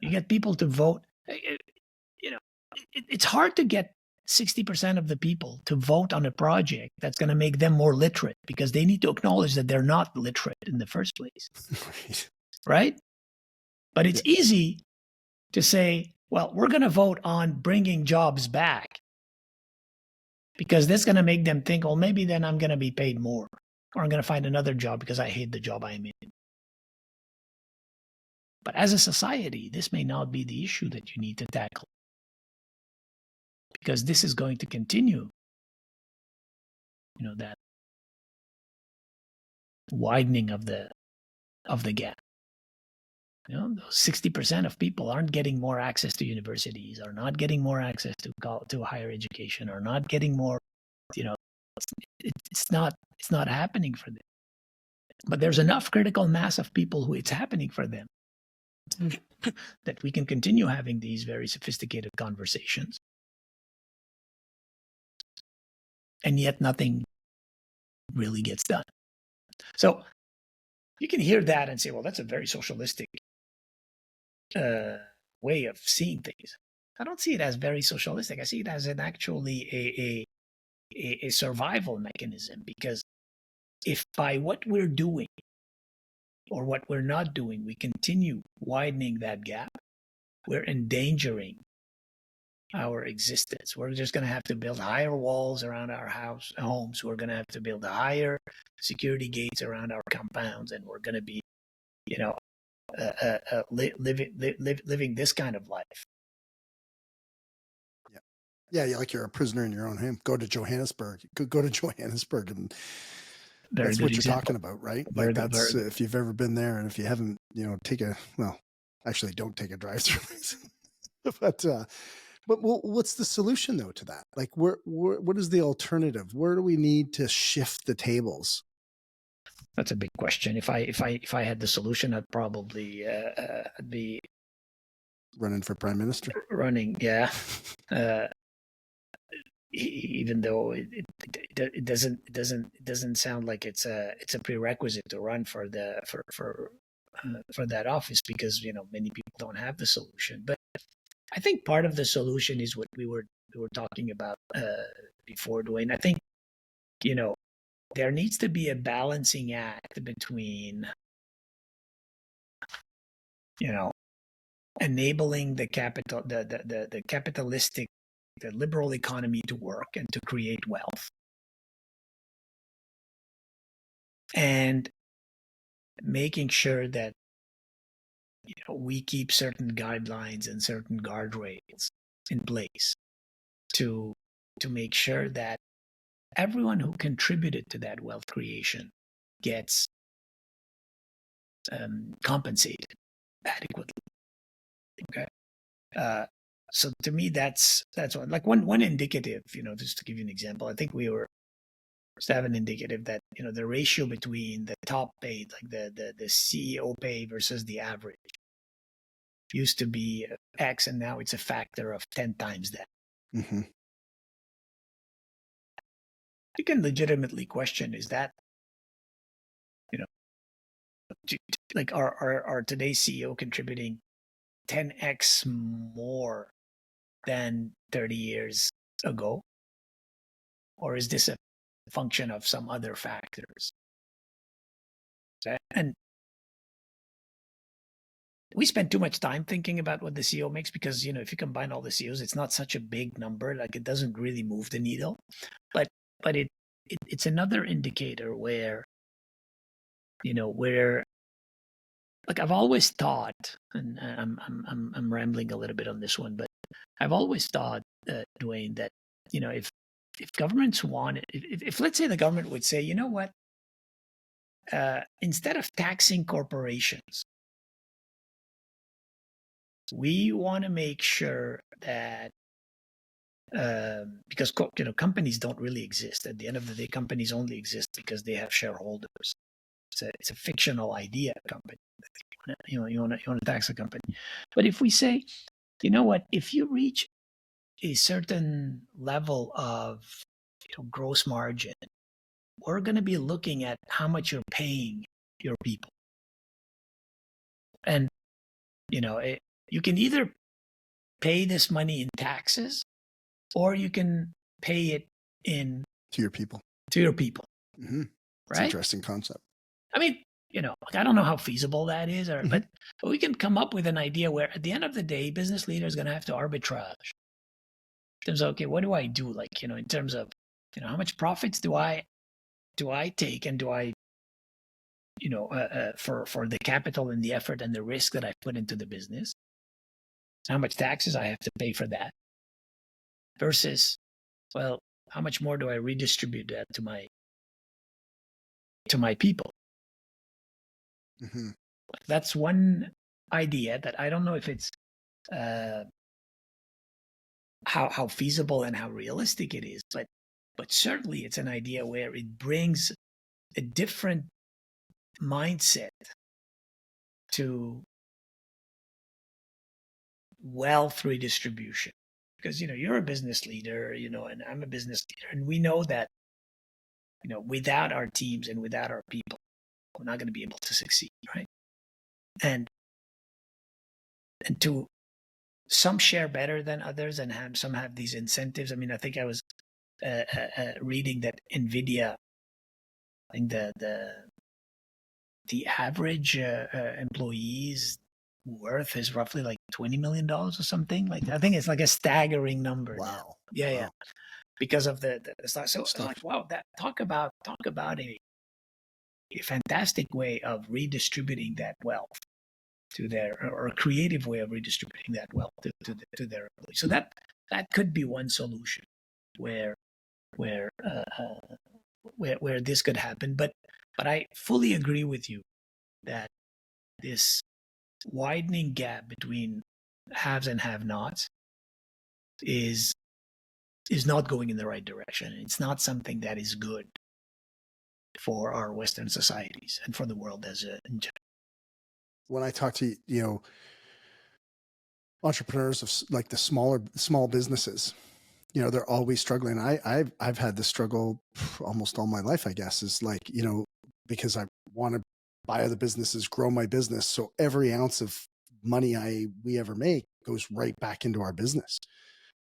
get people to vote. It's hard to get 60% of the people to vote on a project that's going to make them more literate because they need to acknowledge that they're not literate in the first place. Right? But it's easy to say, well, we're going to vote on bringing jobs back because that's going to make them think, well, maybe then I'm going to be paid more or I'm going to find another job because I hate the job I'm in. But as a society, this may not be the issue that you need to tackle. Because this is going to continue, that widening of the gap. You know, those 60% of people aren't getting more access to universities, are not getting more access to higher education, are not getting more. You know, it's not happening for them. But there's enough critical mass of people who it's happening for them that we can continue having these very sophisticated conversations, and yet nothing really gets done. So you can hear that and say, well, that's a very socialistic way of seeing things. I don't see it as very socialistic. I see it as actually a survival mechanism, because if by what we're doing or what we're not doing, we continue widening that gap, we're endangering our existence. We're just going to have to build higher walls around our homes. We're going to have to build higher security gates around our compounds, and we're going to be, living this kind of life. Yeah, you're a prisoner in your own home. Go to Johannesburg. Go to Johannesburg, and that's what you're talking about, right? Like that's if you've ever been there, and if you haven't, don't take a drive-through. But what's the solution though to that? Like, what is the alternative? Where do we need to shift the tables? That's a big question. If I had the solution, I'd probably I'd be running for prime minister. Yeah. Even though it doesn't sound like it's a prerequisite to run for that office, because many people don't have the solution. But I think part of the solution is what we were talking about before, Dwayne. I think there needs to be a balancing act between enabling the capitalistic, the liberal economy to work and to create wealth, and making sure that we keep certain guidelines and certain guardrails in place to make sure that everyone who contributed to that wealth creation gets compensated adequately. Okay. So to me, that's one indicative. Just to give you an example, I think we were to have an indicative that the ratio between the top paid, like the CEO pay versus the average, used to be X, and now it's a factor of 10 times that. Mm-hmm. You can legitimately question: is that like are today's CEO contributing 10x more than 30 years ago, or is this a function of some other factors? Okay? And we spend too much time thinking about what the CEO makes, because if you combine all the CEOs, it's not such a big number. Like, it doesn't really move the needle, but it's another indicator where where, like, I've always thought, and I'm rambling a little bit on this one, but I've always thought, Dwayne, that if governments wanted, if let's say the government would say, you know what, instead of taxing corporations, we want to make sure that because companies don't really exist. At the end of the day, companies only exist because they have shareholders. It's a fictional idea, company. You want to tax a company. But if we say, you know what, if you reach a certain level of gross margin, we're going to be looking at how much you're paying your people. And you can either pay this money in taxes, or you can pay it in to your people. Mm-hmm. Right? An interesting concept. I mean, I don't know how feasible that is, but we can come up with an idea where at the end of the day, business leaders are going to have to arbitrage in terms of, okay, what do I do? Like, in terms of, how much profits do I take, and do I, for the capital and the effort and the risk that I put into the business, how much taxes I have to pay for that, versus, well, how much more do I redistribute that to my people? Mm-hmm. That's one idea that I don't know if it's uh, how feasible and how realistic it is, but certainly it's an idea where it brings a different mindset to wealth redistribution. Because you're a business leader, and I'm a business leader, and we know that without our teams and without our people, we're not going to be able to succeed, right? And to some share better than others, and some have these incentives. I mean, I think I was reading that NVIDIA, I think the average employee's worth is roughly like $20 million or something. Like, I think it's like a staggering number now. Wow. Yeah, Wow. yeah. Because of the stock. So Stuff. like, wow, talk about a fantastic way of redistributing that wealth to their, or a creative way of redistributing that wealth to their employees. So that could be one solution where this could happen. But I fully agree with you that this widening gap between haves and have-nots is not going in the right direction. It's not something that is good for our Western societies and for the world in general. When I talk to entrepreneurs of like the small businesses, they're always struggling. I've had this struggle almost all my life, I guess, is like, because I want to buy other businesses, grow my business. So every ounce of money we ever make goes right back into our business,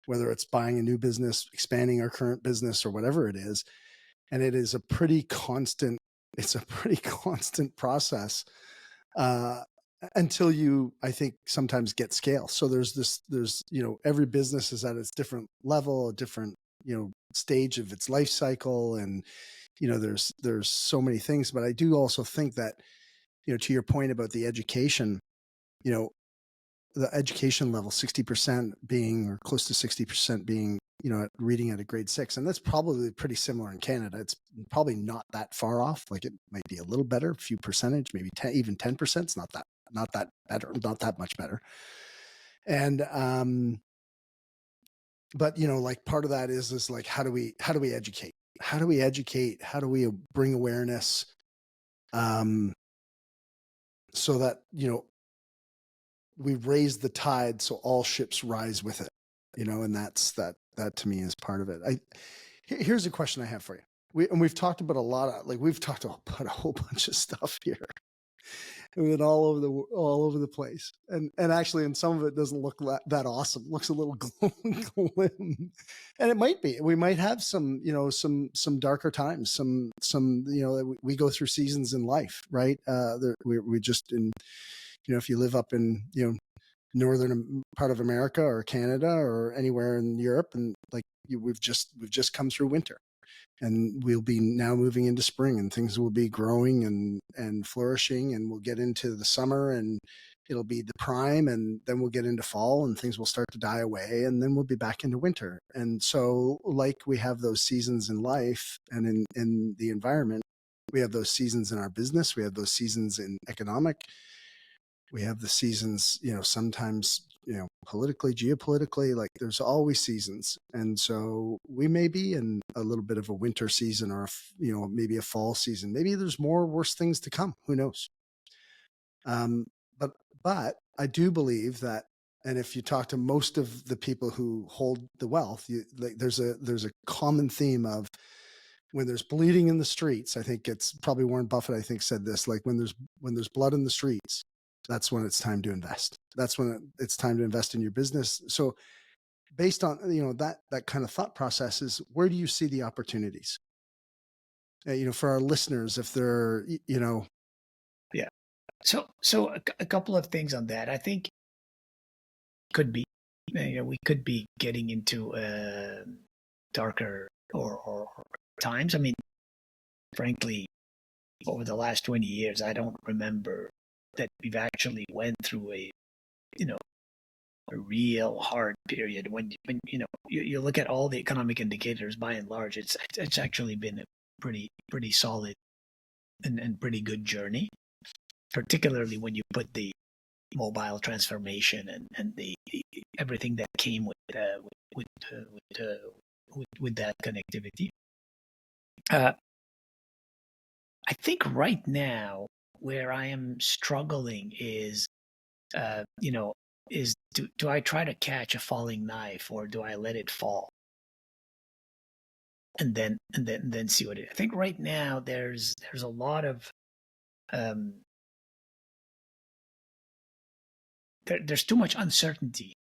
whether it's buying a new business, expanding our current business, or whatever it is. And it is a pretty constant process until you, I think, sometimes get scale. So there's every business is at its different level, a different stage of its life cycle, and there's so many things. But I do also think that to your point about the education, the education level, 60% being, or close to 60% being, reading at a grade 6. And that's probably pretty similar in Canada. It's probably not that far off. Like, it might be a little better, a few percentage, maybe 10, even 10%. It's not that better, not that much better. And, but like part of that is like, how do we educate? How do we educate? How do we bring awareness? So that, we raise the tide so all ships rise with it, and that to me is part of it. Here's a question I have for you. We've talked about we've talked about a whole bunch of stuff here. And all over the place, and actually, and some of it doesn't look that awesome. It looks a little glim, and it might be. We might have some, some darker times. Some, we go through seasons in life, right? We just in, if you live up in, northern part of America or Canada or anywhere in Europe, and like we've just come through winter. And we'll be now moving into spring, and things will be growing and flourishing, and we'll get into the summer, and it'll be the prime, and then we'll get into fall, and things will start to die away, and then we'll be back into winter. And so, like we have those seasons in life and in the environment, we have those seasons in our business, we have those seasons in economic, we have the seasons, sometimes, politically, geopolitically, like there's always seasons. And so we may be in a little bit of a winter season, or, maybe a fall season. Maybe there's more worse things to come. Who knows? But I do believe that, and if you talk to most of the people who hold the wealth, there's a common theme of, when there's bleeding in the streets, I think it's probably Warren Buffett, I think, said this, like when there's blood in the streets, that's when it's time to invest. That's when it's time to invest in your business. So based on, that kind of thought process, is where do you see the opportunities? For our listeners, if they're, Yeah. So a couple of things on that. I think could be, we could be getting into darker or times. I mean, frankly, over the last 20 years, I don't remember that we've actually went through a real hard period. When you look at all the economic indicators, by and large, it's actually been a pretty solid and pretty good journey. particularly when you put the mobile transformation and the everything that came with that connectivity. I think right now where I am struggling is, is do I try to catch a falling knife, or do I let it fall and then see what it is? I think right now there's a lot of there's too much uncertainty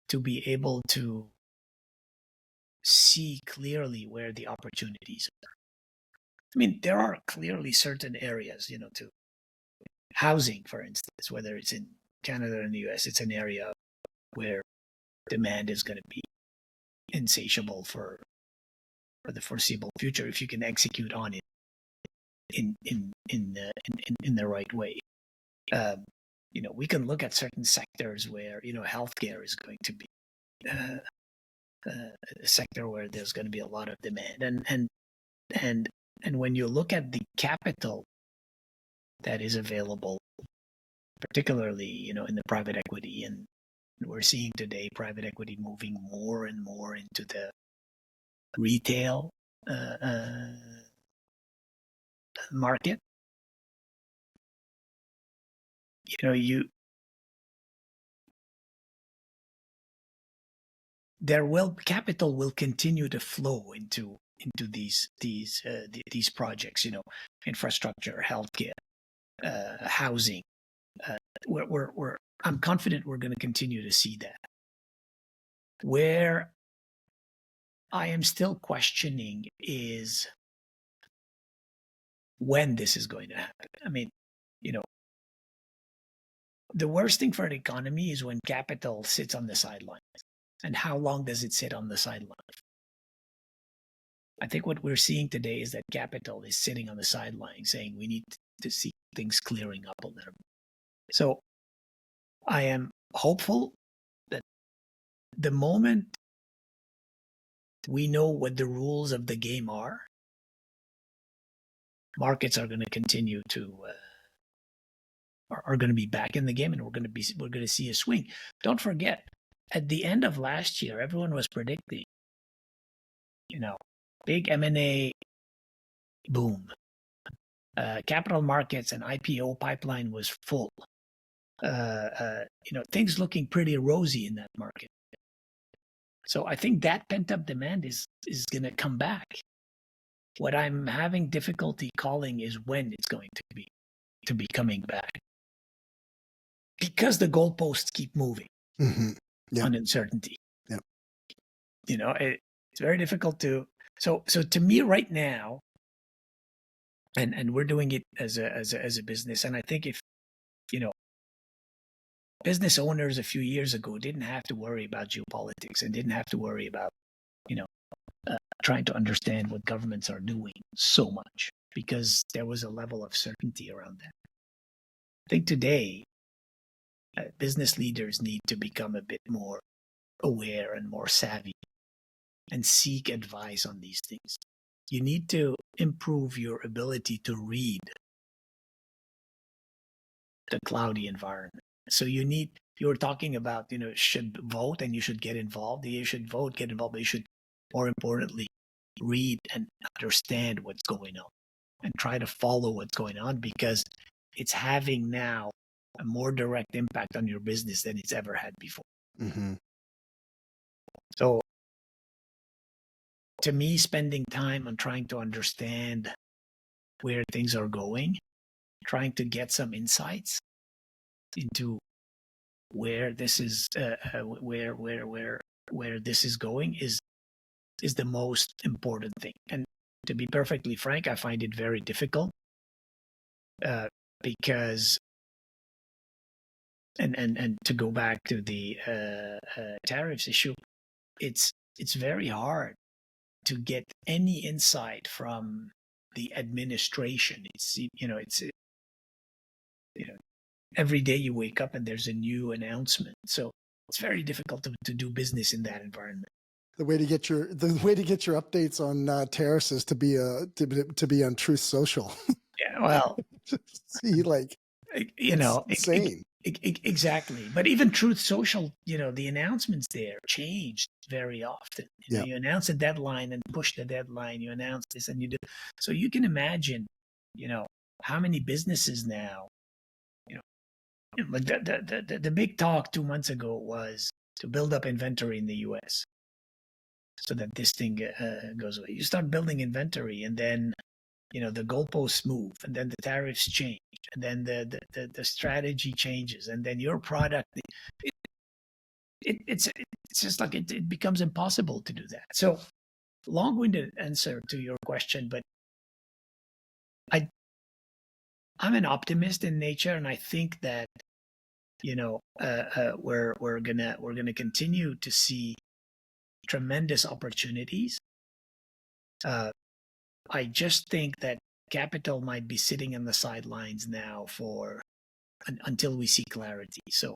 to be able to see clearly where the opportunities are. I mean, there are clearly certain areas, to housing, for instance, whether it's in Canada or in the US, it's an area where demand is going to be insatiable for the foreseeable future if you can execute on it in the right way. We can look at certain sectors where healthcare is going to be a sector where there's going to be a lot of demand, and when you look at the capital that is available, particularly in the private equity, and we're seeing today private equity moving more and more into the retail market. Capital will continue to flow into these projects, infrastructure, healthcare, housing. I'm confident we're going to continue to see that. Where I am still questioning is when this is going to happen. I mean, the worst thing for an economy is when capital sits on the sidelines. And how long does it sit on the sidelines? I think what we're seeing today is that capital is sitting on the sidelines saying we need to see things clearing up a little bit. So I am hopeful that the moment we know what the rules of the game are, markets are going to continue to are going to be back in the game, and we're going to see a swing. Don't forget, at the end of last year, everyone was predicting, big M&A boom. Capital markets and IPO pipeline was full. Things looking pretty rosy in that market. So I think that pent-up demand is going to come back. What I'm having difficulty calling is when it's going to be coming back, because the goalposts keep moving on uncertainty. Yep. It's very difficult to. So to me right now, and we're doing it as a business, and I think if business owners a few years ago didn't have to worry about geopolitics and didn't have to worry about trying to understand what governments are doing so much, because there was a level of certainty around that. I think today business leaders need to become a bit more aware and more savvy and seek advice on these things. You need to improve your ability to read the cloudy environment. So you were talking about, should vote and you should get involved. You should vote, get involved, but you should, more importantly, read and understand what's going on and try to follow what's going on, because it's having now a more direct impact on your business than it's ever had before. Mm-hmm. So to me, spending time on trying to understand where things are going, trying to get some insights into where this is where this is going is the most important thing. And to be perfectly frank, I find it very difficult because and to go back to the tariffs issue, it's very hard to get any insight from the administration. It's every day you wake up and there's a new announcement. So it's very difficult to do business in that environment. The way to get your updates on tariffs is to be on Truth Social. Yeah, well, See, like, you it's know, insane. exactly. But even Truth Social, the announcements there changed very often. Yeah. You announce a deadline and push the deadline. You announce this and you do. So you can imagine, you know, how many businesses now, you know, like the big talk 2 months ago was to build up inventory in the U.S. so that this thing goes away. You start building inventory, and then the goalposts move, and then the tariffs change, and then the strategy changes, and then your product it's just like it becomes impossible to do that. So long-winded answer to your question, but I I'm an optimist in nature, and I think that we're gonna continue to see tremendous opportunities. Uh, I just think that capital might be sitting on the sidelines now until we see clarity. So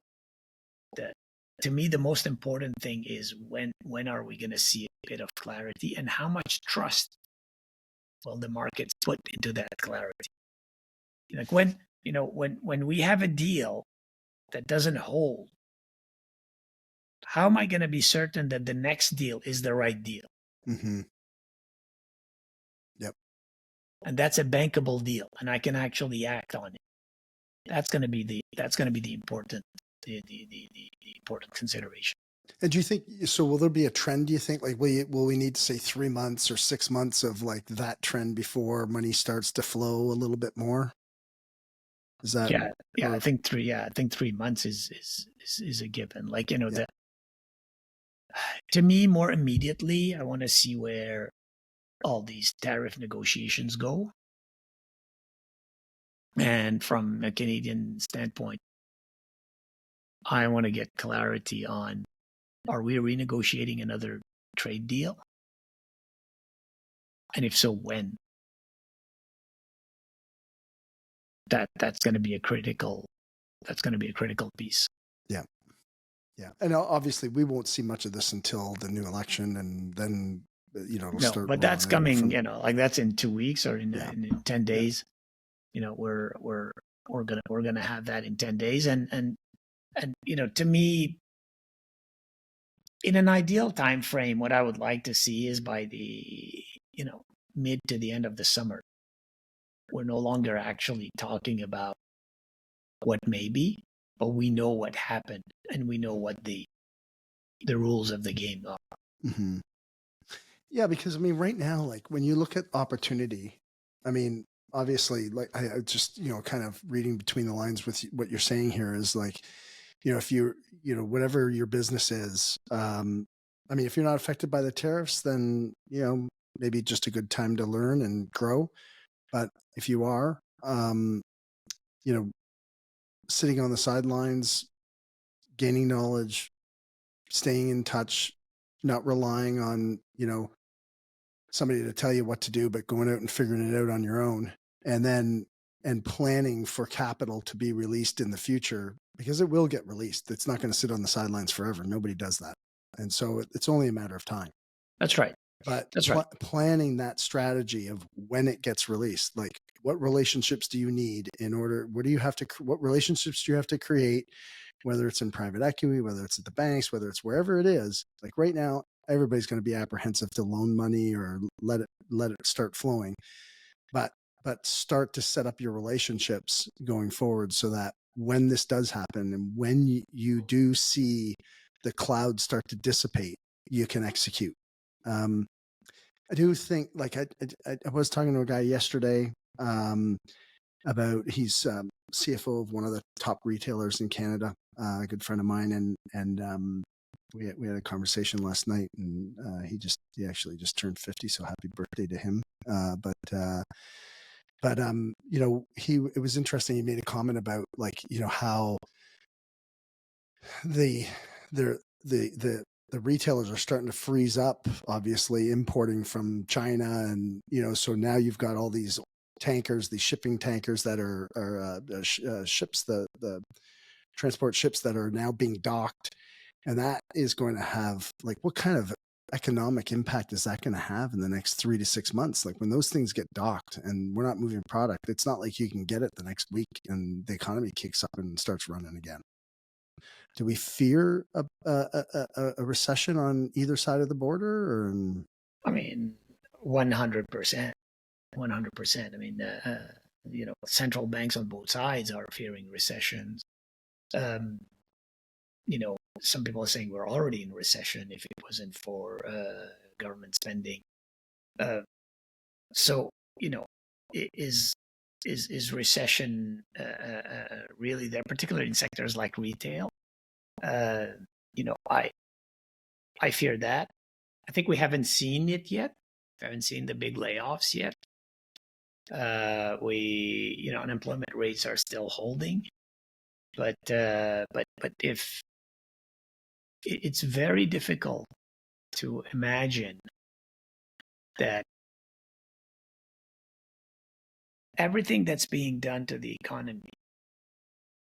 the, to me, the most important thing is when are we going to see a bit of clarity, and how much trust will the markets put into that clarity? Like when we have a deal that doesn't hold, how am I going to be certain that the next deal is the right deal? Mm-hmm. Yep. And that's a bankable deal, and I can actually act on it. That's going to be the important important consideration. And do you think so? Will there be a trend? Do you think, like, will we need to say 3 months or 6 months of like that trend before money starts to flow a little bit more? Is that yeah? I think 3 months is a given. Like to me, more immediately, I want to see where all these tariff negotiations go. And from a Canadian standpoint, I want to get clarity on, are we renegotiating another trade deal? And if so, when? That's going to be a critical piece. Yeah. Yeah. And obviously we won't see much of this until the new election, and then it'll start. But that's coming, like that's in 2 weeks or in 10 days. We're gonna have that in 10 days. And to me, in an ideal time frame, what I would like to see is by the mid to the end of the summer, we're no longer actually talking about what may be, but we know what happened, and we know what the rules of the game are. Mm-hmm. Yeah, because right now, like when you look at opportunity, obviously, like I just kind of reading between the lines with what you're saying here is like, if you're whatever your business is, if you're not affected by the tariffs, then maybe just a good time to learn and grow. But if you are, sitting on the sidelines, gaining knowledge, staying in touch, not relying on somebody to tell you what to do, but going out and figuring it out on your own, and planning for capital to be released in the future, because it will get released. It's not going to sit on the sidelines forever. Nobody does that. And so it's only a matter of time. That's right. But that's right. Planning that strategy of when it gets released, like what relationships do you need what relationships do you have to create, whether it's in private equity, whether it's at the banks, whether it's wherever it is. Like right now, everybody's going to be apprehensive to loan money or let it start flowing, but start to set up your relationships going forward so that when this does happen and when you do see the clouds start to dissipate, you can execute. I do think, like I was talking to a guy yesterday about he's CFO of one of the top retailers in Canada, a good friend of mine, and we had a conversation last night, and he actually just turned 50, so happy birthday to him. It was interesting. He made a comment about how the retailers are starting to freeze up, obviously importing from China, and so now you've got all these tankers, these shipping tankers that are ships, the transport ships that are now being docked, and that is going to have, like, what kind of economic impact is that going to have in the next 3 to 6 months? Like when those things get docked and we're not moving product, it's not like you can get it the next week and the economy kicks up and starts running again. Do we fear a recession on either side of the border? Or? I mean, 100%. 100%. I mean, central banks on both sides are fearing recessions. Some people are saying we're already in recession if it wasn't for government spending. So, is recession really there, particularly in sectors like retail? I fear that. I think we haven't seen it yet. We haven't seen the big layoffs yet. Unemployment rates are still holding, but if it's very difficult to imagine that everything that's being done to the economy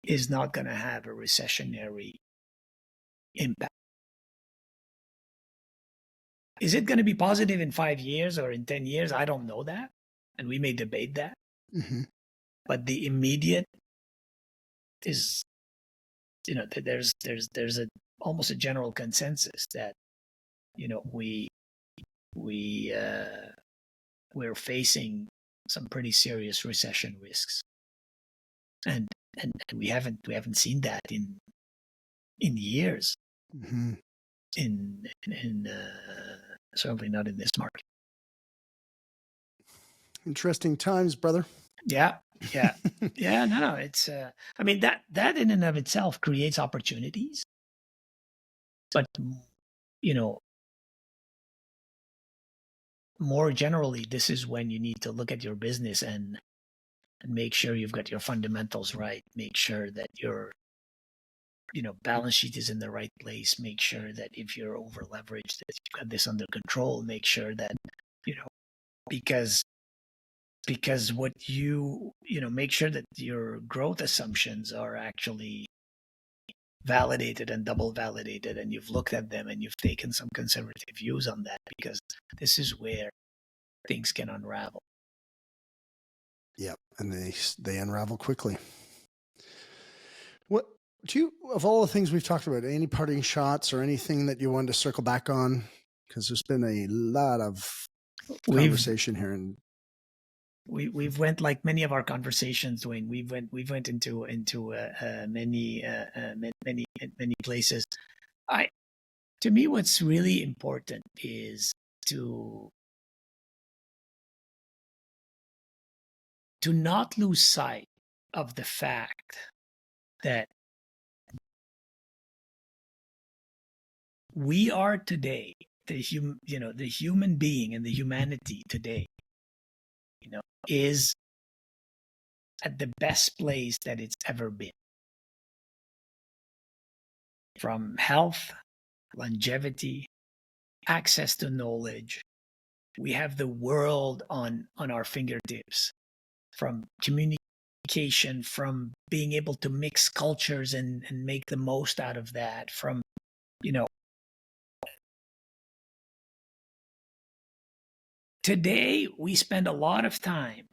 is not going to have a recessionary impact. Is it going to be positive in 5 years or in 10 years? I don't know that. And we may debate that. Mm-hmm. But the immediate is, there's almost a general consensus that, we're facing some pretty serious recession risks. And we haven't seen that in years. Mm-hmm. In certainly not in this market. Interesting times, brother. Yeah. No. It's I mean that in and of itself creates opportunities, but more generally, this is when you need to look at your business and make sure you've got your fundamentals right. Make sure that your balance sheet is in the right place. Make sure that if you're over leveraged, that you've got this under control. Make sure that because what make sure that your growth assumptions are actually validated and double validated, and you've looked at them and you've taken some conservative views on that, because this is where things can unravel. Yep, and they unravel quickly. What do you, of all the things we've talked about, any parting shots or anything that you wanted to circle back on? Because there's been a lot of conversation here, and we've went, like many of our conversations, Dwayne. We've went into many places. To me, what's really important is to not lose sight of the fact that we are today, the human being and the humanity today, is at the best place that it's ever been. From health, longevity, access to knowledge, we have the world on our fingertips. From communication, from being able to mix cultures and make the most out of that, from today, we spend a lot of time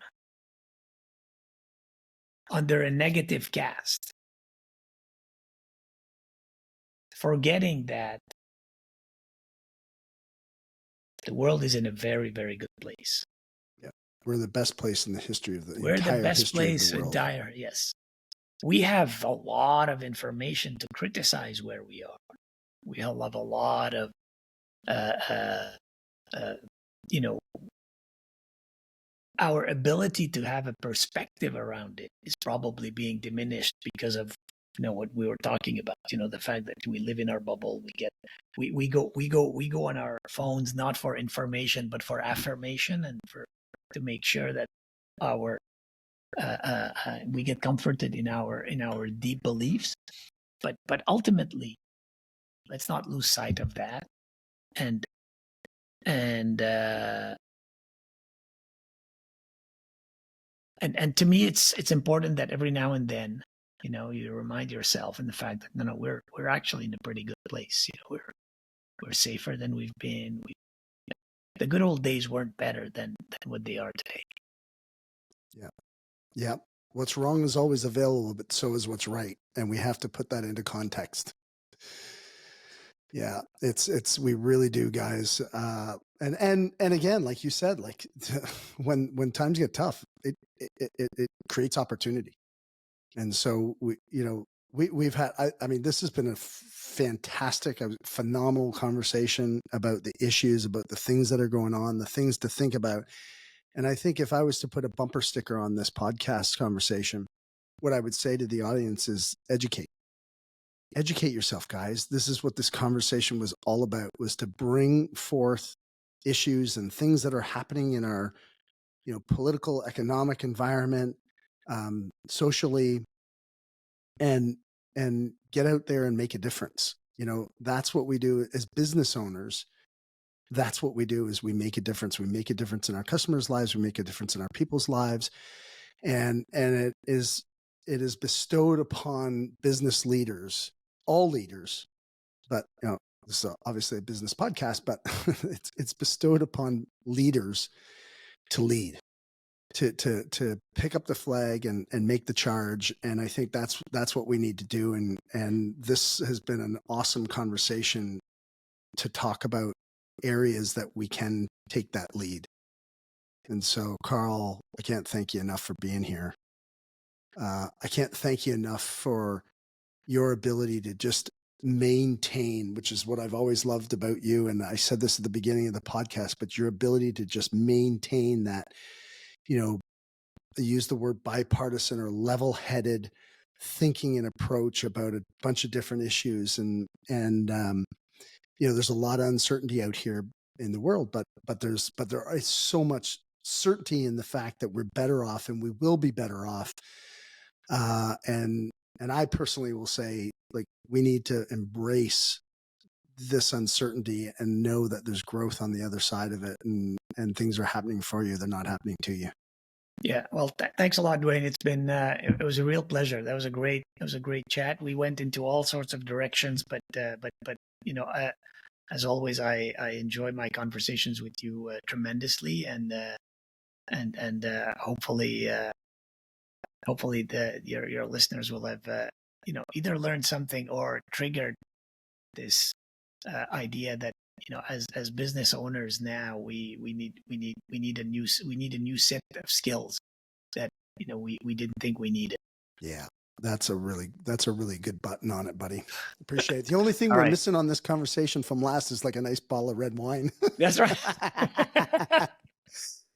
under a negative cast, forgetting that the world is in a very, very good place. Yeah, we're the best place in the history of the We're entire the best history place, of the world. yes. We have a lot of information to criticize where we are. We have a lot of our ability to have a perspective around it is probably being diminished because of what we were talking about. The fact that we live in our bubble. We go on our phones not for information but for affirmation, and to make sure that our we get comforted in our deep beliefs. But ultimately, let's not lose sight of that. And to me, it's important that every now and then, you remind yourself in the fact that we're actually in a pretty good place. We're safer than we've been. The good old days weren't better than what they are today. Yeah. Yeah. What's wrong is always available, but so is what's right. And we have to put that into context. Yeah, we really do, guys. And again, like you said, like when times get tough, it creates opportunity. And so we've had, I mean, this has been a fantastic, phenomenal conversation about the issues, about the things that are going on, the things to think about. And I think if I was to put a bumper sticker on this podcast conversation, what I would say to the audience is educate yourself, guys. This is what this conversation was all about, was to bring forth issues and things that are happening in our, political, economic environment, socially, and get out there and make a difference. That's what we do as business owners. That's what we do, is we make a difference. We make a difference in our customers' lives. We make a difference in our people's lives. And it is bestowed upon business leaders, all leaders, but this is obviously a business podcast, but it's bestowed upon leaders to lead, to pick up the flag and make the charge. And I think that's what we need to do. And this has been an awesome conversation to talk about areas that we can take that lead. And so, Karl, I can't thank you enough for being here. I can't thank you enough for your ability to just maintain, which is what I've always loved about you. And I said this at the beginning of the podcast, but your ability to just maintain that, use the word bipartisan or level-headed thinking and approach about a bunch of different issues. And there's a lot of uncertainty out here in the world, but there is so much certainty in the fact that we're better off and we will be better off. And I personally will say, like, we need to embrace this uncertainty and know that there's growth on the other side of it, and things are happening for you. They're not happening to you. Yeah. Well, thanks a lot, Dwayne. It's been, it was a real pleasure. That was a great chat. We went into all sorts of directions, but as always, I enjoy my conversations with you tremendously, and hopefully your listeners will have either learned something or triggered this idea that as business owners now we need a new set of skills that we didn't think we needed. Yeah. That's a really good button on it, buddy. Appreciate it. The only thing we're missing on this conversation from last is like a nice bottle of red wine. That's right.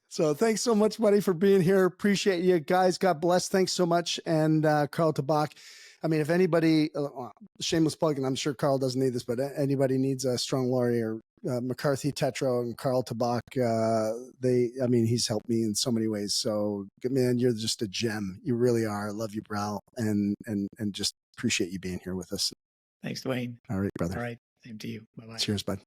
So thanks so much, buddy, for being here. Appreciate you guys. God bless. Thanks so much. And Karl Tabbakh, I mean, if anybody, shameless plug, and I'm sure Karl doesn't need this, but anybody needs a strong lawyer, McCarthy Tetro and Karl Tabbakh, he's helped me in so many ways. So, man, you're just a gem. You really are. I love you, bro. And just appreciate you being here with us. Thanks, Dwayne. All right, brother. All right. Same to you. Bye-bye. Cheers, bud.